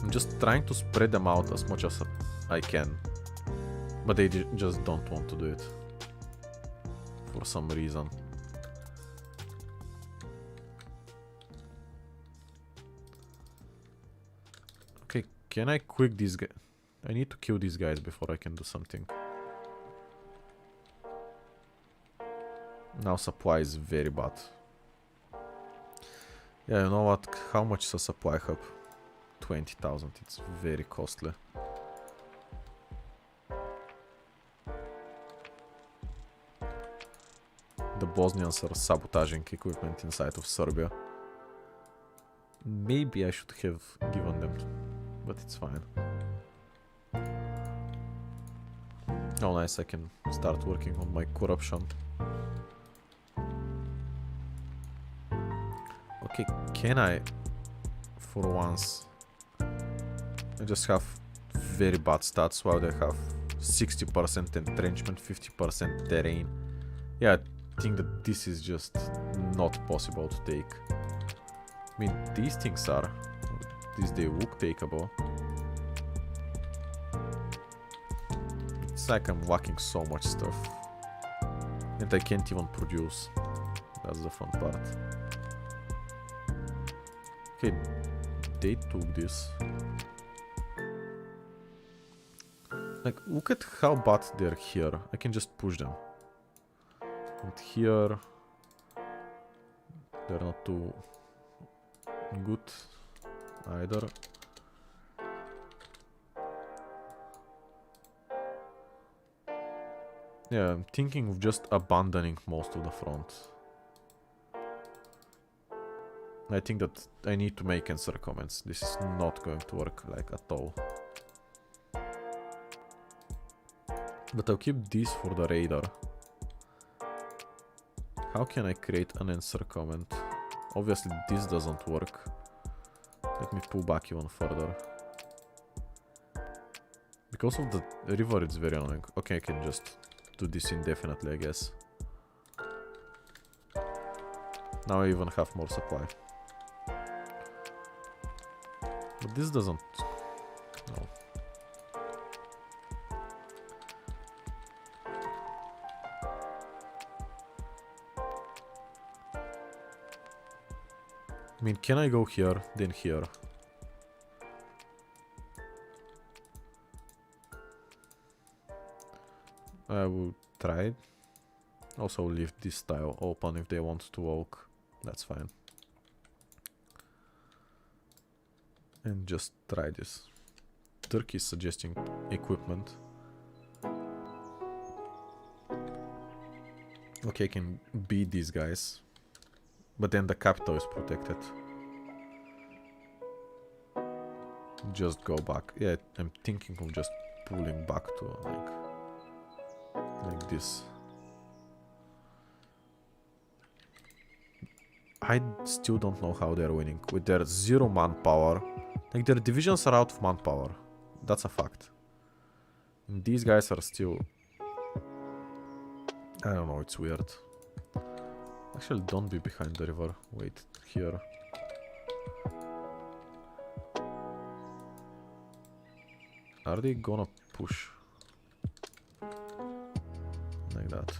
Speaker 1: I'm just trying to spread them out as much as I can. But they just don't want to do it. For some reason. Okay, can I quick these guys? I need to kill these guys before I can do something. Now supply is very bad. Yeah, you know what? How much is a supply hub? 20,000. It's very costly. The Bosnians are sabotaging equipment inside of Serbia. Maybe I should have given them, but it's fine. Oh nice, I can start working on my corruption. Okay, can I, for once, I just have very bad stats while they have 60% entrenchment, 50% terrain. Yeah, I think that this is just not possible to take. I mean, these things are, they look takeable. It's like I'm lacking so much stuff. And I can't even produce. That's the fun part. Okay, they took this. Like, look at how bad they're here. I can just push them. And here, they're not too good either. Yeah, I'm thinking of just abandoning most of the front. I think that I need to make encirclements. This is not going to work like at all. But I'll keep this for the radar. How can I create an encirclement? Obviously this doesn't work. Let me pull back even further. Because of the river it's very annoying. Okay, I can just do this indefinitely, I guess. Now I even have more supply. But this doesn't... No. I mean, can I go here, then here? I will try it. Also leave this tile open if they want to walk. That's fine. And just try this. Turkey is suggesting equipment. Okay, I can beat these guys. But then the capital is protected. Just go back. Yeah, I'm thinking of just pulling back to like this. I still don't know how they're winning with their 0 manpower. Like their divisions are out of manpower. That's a fact. And these guys are still... I don't know, it's weird. Actually, don't be behind the river. Wait, here. Are they gonna push? Like that.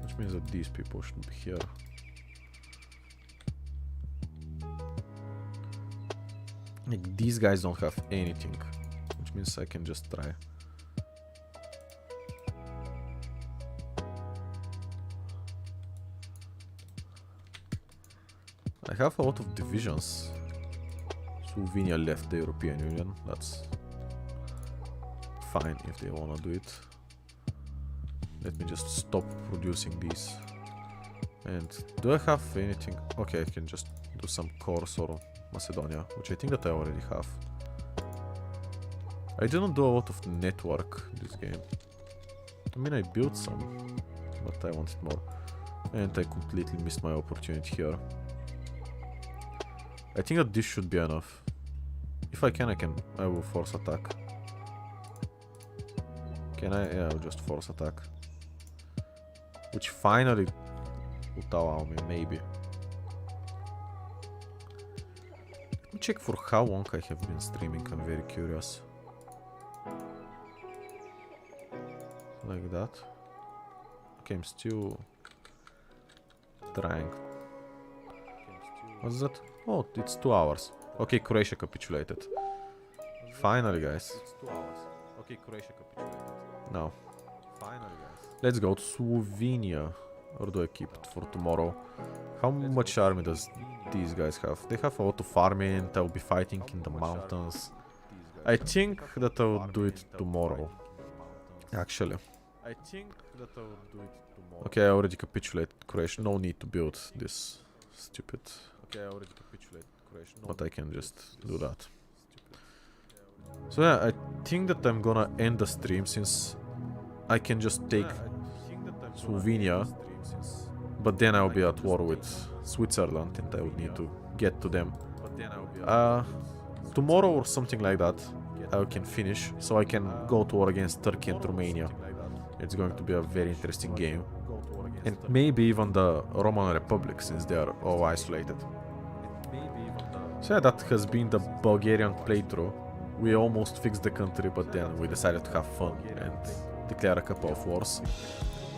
Speaker 1: Which means that these people should be here. Like, these guys don't have anything. Which means I can just try. I have a lot of divisions. Slovenia left the European Union. That's fine if they wanna do it. Let me just stop producing these. And do I have anything? Okay, I can just do some cores or Macedonia, which I think that I already have. I didn't do a lot of network this game. I mean, I built some, but I wanted more. And I completely missed my opportunity here. I think that this should be enough. If I will force attack. Can I? Yeah, I'll just force attack. Which finally would allow me, maybe. Let me check for how long I have been streaming, I'm very curious. Like that. Okay, I'm still trying. What's that? Oh, it's 2 hours. Okay, Croatia capitulated. Finally, guys. It's 2 hours. Okay, Croatia capitulated. Now. Finally, guys. Let's go to Slovenia. Or do I keep it for tomorrow? How much army does these guys have? They have a lot of army and I'll be fighting in the mountains. I think that I will do it tomorrow. Actually. I think that I will do it tomorrow. Okay, I already capitulated Croatia. No need to build this stupid... Okay, I already capitulated Croatia. But I can just do that. So yeah, I think that I'm gonna end the stream since I can just take Slovenia, but then I'll be at war with Switzerland and I would need to get to them. Tomorrow or something like that, I can finish, so I can go to war against Turkey and Romania. It's going to be a very interesting game. And maybe even the Roman Republic, since they are all isolated. So yeah, that has been the Bulgarian playthrough. We almost fixed the country, but then we decided to have fun and declare a couple of wars.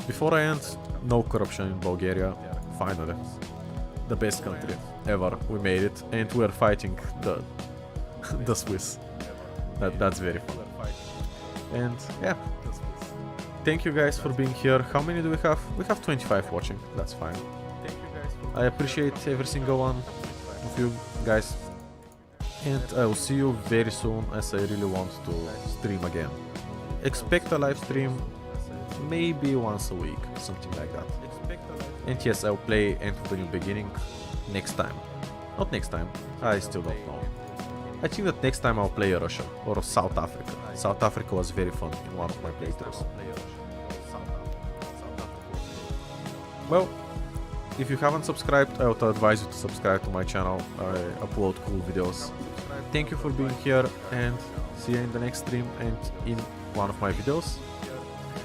Speaker 1: Before I end, no corruption in Bulgaria, finally. The best country ever, we made it, and we're fighting the Swiss. That's very fun. And yeah, thank you guys for being here. How many do we have? We have 25 watching, that's fine. I appreciate every single one of you guys. And I will see you very soon, as I really want to stream again. Expect a live stream maybe once a week, something like that. And yes, I'll play End of the New Beginning next time. Not next time, I still don't know. I think that next time I'll play Russia or South Africa. South Africa was very fun in one of my playthroughs. Well, if you haven't subscribed, I would advise you to subscribe to my channel. I upload cool videos. Thank you for being here and see you in the next stream and in one of my videos.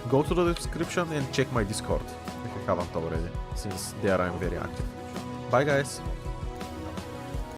Speaker 1: Go to the description and check my Discord if you haven't already, since there I'm very active. Bye guys!